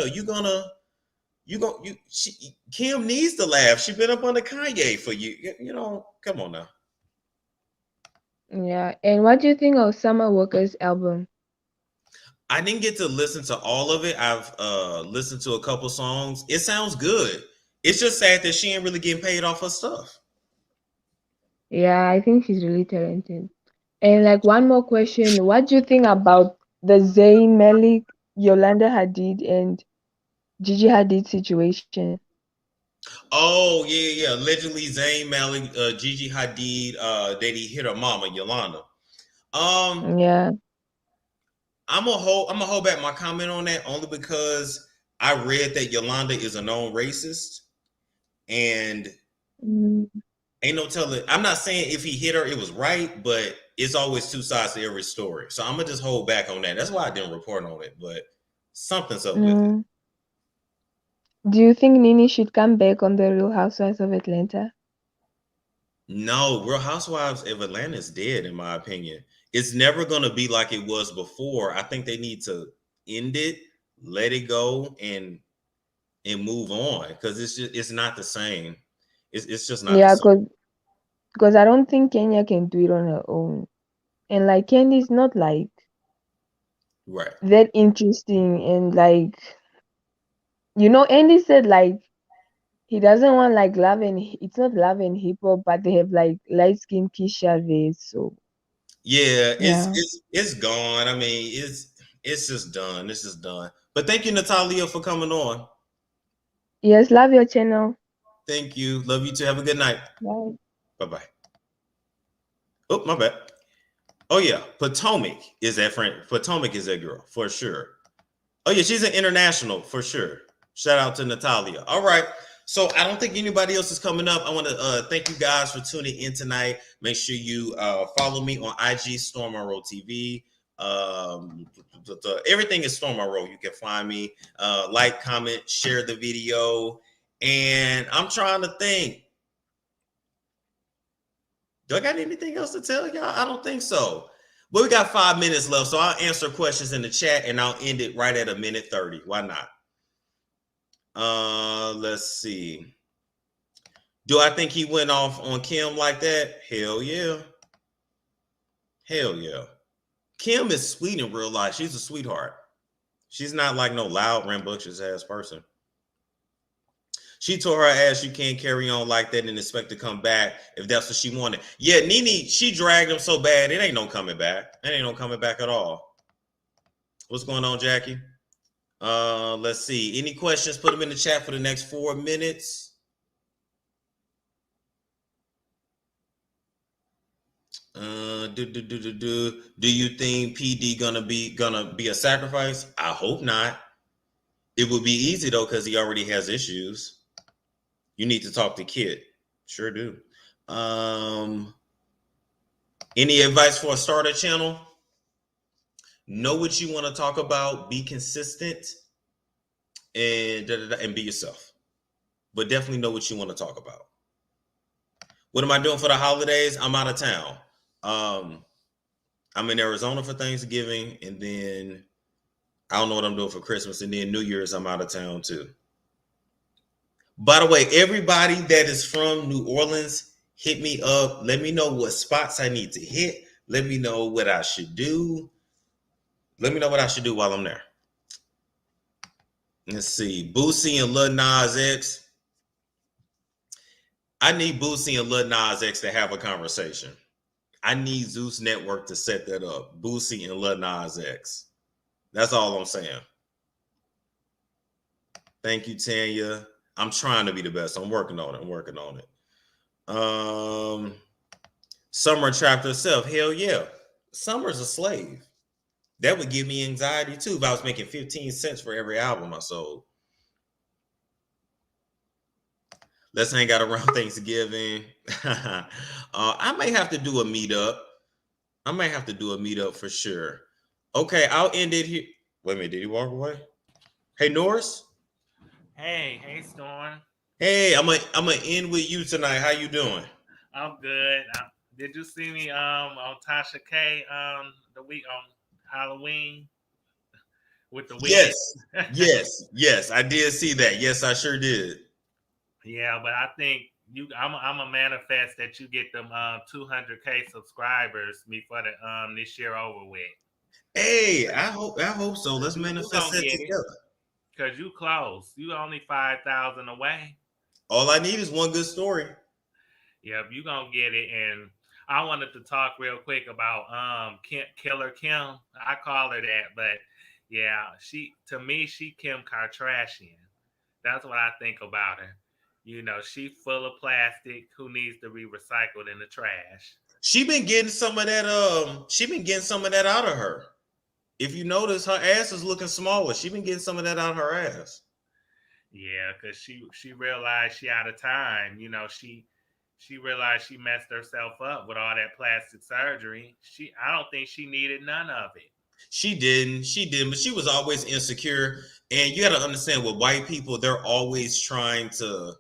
Kim needs to laugh. She been up under Kanye for you. You know, come on now. Yeah, and what do you think of Summer Walker's album? I didn't get to listen to all of it. I've listened to a couple songs. It sounds good. It's just sad that she ain't really getting paid off her stuff. Yeah, I think she's really talented. And like, one more question. What do you think about the Zayn Malik, Yolanda Hadid, and Gigi Hadid situation? Oh, yeah. Allegedly, Zayn Malik, Gigi Hadid, that he hit her mama, Yolanda. Yeah. I'm gonna hold back my comment on that only because I read that Yolanda is a known racist, and ain't no telling. I'm not saying if he hit her, it was right, but it's always two sides to every story. So I'm gonna just hold back on that. That's why I didn't report on it, but something's up with it. Do you think Nene should come back on the Real Housewives of Atlanta? No, Real Housewives of Atlanta is dead, in my opinion. It's never going to be like it was before. I think they need to end it, let it go, and move on, because it's not the same. It's just not. Yeah, because I don't think Kenya can do it on her own, and like Kenya's not like right that interesting, and like Andy said like he doesn't want like love and it's not love and hip hop, but they have like light skin Keisha there. So Yeah, yeah. it's gone. I mean, it's just done. It's just done. But thank you, Natalia, for coming on. Yes, love your channel. Thank you. Love you too. Have a good night. Bye. Bye-bye. Oh, my bad. Oh yeah, Potomac is that friend. Potomac is that girl for sure. Oh yeah, she's an international for sure. Shout out to Natalia. All right. So I don't think anybody else is coming up. I want to thank you guys for tuning in tonight. Make sure you follow me on IG stormmonroetv. Everything is Storm Monroe. You can find me. Like, comment, share the video. And I'm trying to think. Do I got anything else to tell y'all? I don't think so. But we got 5 minutes left, so I'll answer questions in the chat and I'll end it right at 1:30. Why not? Let's see. Do I think he went off on Kim like that? Hell yeah. Hell yeah. Kim is sweet in real life. She's a sweetheart. She's not like no loud, rambunctious ass person. She told her ass you can't carry on like that and expect to come back if that's what she wanted. Yeah, Nene, she dragged him so bad, it ain't no coming back. It ain't no coming back at all. What's going on, Jackie? Let's see. Any questions? Put them in the chat for the next 4 minutes. Do you think PD gonna be a sacrifice? I hope not. It would be easy though, because he already has issues. You need to talk to Kid. Sure do. Any advice for a starter channel? Know what you want to talk about, be consistent, and be yourself. But definitely know what you want to talk about. What am I doing for the holidays? I'm out of town. I'm in Arizona for Thanksgiving, and then I don't know what I'm doing for Christmas, and then New Year's I'm out of town too. By the way, everybody that is from New Orleans, hit me up. Let me know what spots I need to hit. Let me know what I should do. Let me know what I should do while I'm there. Let's see. Boosie and Lil Nas X. I need Boosie and Lil Nas X to have a conversation. I need Zeus Network to set that up. Boosie and Lil Nas X. That's all I'm saying. Thank you, Tanya. I'm trying to be the best. I'm working on it. Summer trapped herself. Hell yeah. Summer's a slave. That would give me anxiety too if I was making 15 cents for every album I sold. Let's hang out around Thanksgiving. I may have to do a meetup. For sure. Okay, I'll end it here. Wait a minute, did he walk away? Hey, Norris. Hey, Storm. Hey, I'm gonna end with you tonight. How you doing? I'm good. Did you see me on Tasha K the week on Halloween with the wicks? Yes, I did see that. Yes, I sure did. Yeah, but I think I'm a manifest that you get them 200K subscribers before the this year over with. Hey, I hope so. Let's manifest that together. Because you close. You only 5,000 away. All I need is one good story. Yep, you gonna get it. And I wanted to talk real quick about Killer Kim. I call her that, but yeah, she Kim Kardashian. That's what I think about her. You know, she full of plastic who needs to be recycled in the trash. She been getting some of that out of her. If you notice, her ass is looking smaller. She been getting some of that out of her ass. Yeah, because she realized she out of time. You know, she realized she messed herself up with all that plastic surgery. I don't think she needed none of it. She didn't, but she was always insecure. And you got to understand, with white people, they're always trying to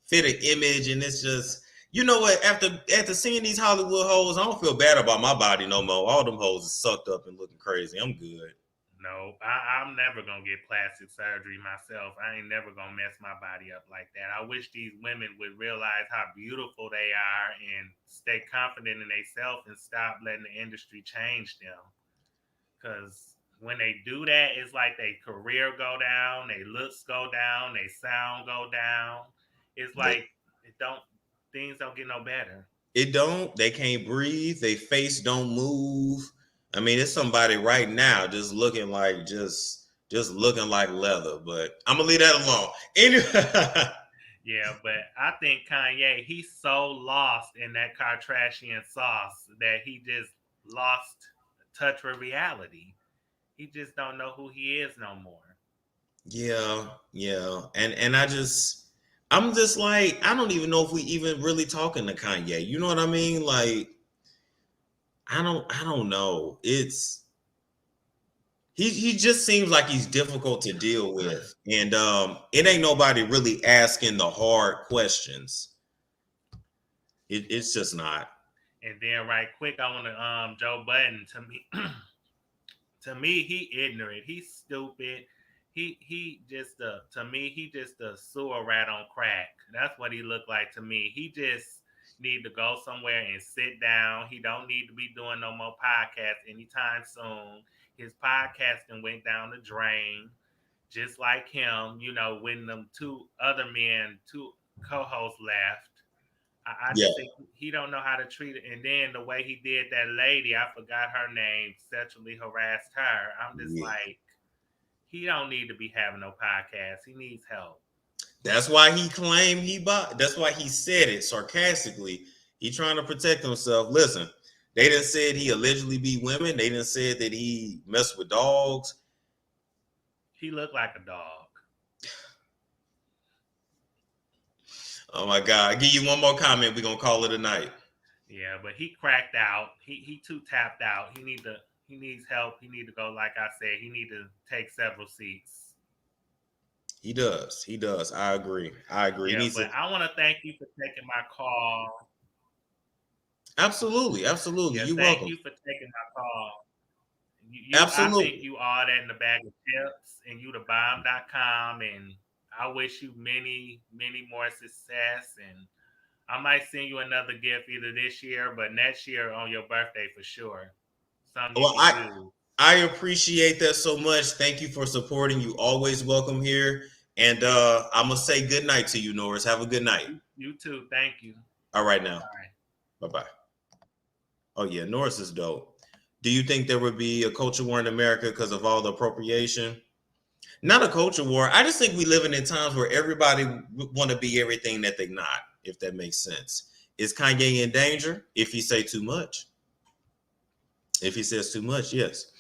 fit an image, and it's just, you know what? After seeing these Hollywood hoes, I don't feel bad about my body no more. All them hoes is sucked up and looking crazy. I'm good. No, I'm never gonna get plastic surgery myself. I ain't never gonna mess my body up like that. I wish these women would realize how beautiful they are and stay confident in themselves and stop letting the industry change them. Because when they do that, it's like their career go down, their looks go down, their sound go down. It's like things don't get no better. It don't. They can't breathe. Their face don't move. I mean, it's somebody right now just looking like looking like leather. But I'm gonna leave that alone. Anyway. Yeah, but I think Kanye, he's so lost in that Kardashian sauce that he just lost touch with reality. He just don't know who he is no more. Yeah. And I'm just like, I don't even know if we even really talking to Kanye. You know what I mean? Like, I don't know. He just seems like he's difficult to deal with. And it ain't nobody really asking the hard questions. It's just not. And then right quick, I want to Joe Budden, to me, he ignorant. He's stupid. He just to me, he just a sewer rat on crack. That's what he looked like to me. He just need to go somewhere and sit down. He don't need to be doing no more podcasts anytime soon. His podcasting went down the drain, just like him, you know, when them two co-hosts left. I just think he don't know how to treat it. And then the way he did that lady, I forgot her name, sexually harassed her. I'm just like, he don't need to be having no podcast. He needs help. That's why he claimed that's why he said it sarcastically. He trying to protect himself. Listen, they didn't say he allegedly beat women. They didn't say that he messed with dogs. He looked like a dog. Oh my God. I'll give you one more comment. We're gonna call it a night. Yeah, but he cracked out. He too tapped out. He needs help. He need to go, like I said, he need to take several seats. He does. I agree. Yeah, but I want to thank you for taking my call. Absolutely. Yeah, You're welcome. Thank you for taking my call. Absolutely. I think you all that in the bag of tips, and you the bomb.com, and I wish you many, many more success. And I might send you another gift either this year, but next year on your birthday for sure. I appreciate that so much. Thank you for supporting. You always welcome here. And I'm gonna say good night to you, Norris. Have a good night. You too. Thank you. All right now. All right. Bye-bye. Oh yeah, Norris is dope. Do you think there would be a culture war in America because of all the appropriation? Not a culture war. I just think we living in times where everybody want to be everything that they're not, if that makes sense. Is Kanye in danger if he say too much? If he says too much, yes.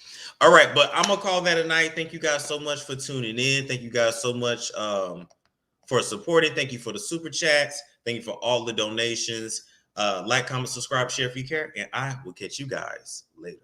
All right, but I'm going to call that a night. Thank you guys so much for tuning in. Thank you guys so much for supporting. Thank you for the super chats. Thank you for all the donations. Like, comment, subscribe, share if you care. And I will catch you guys later.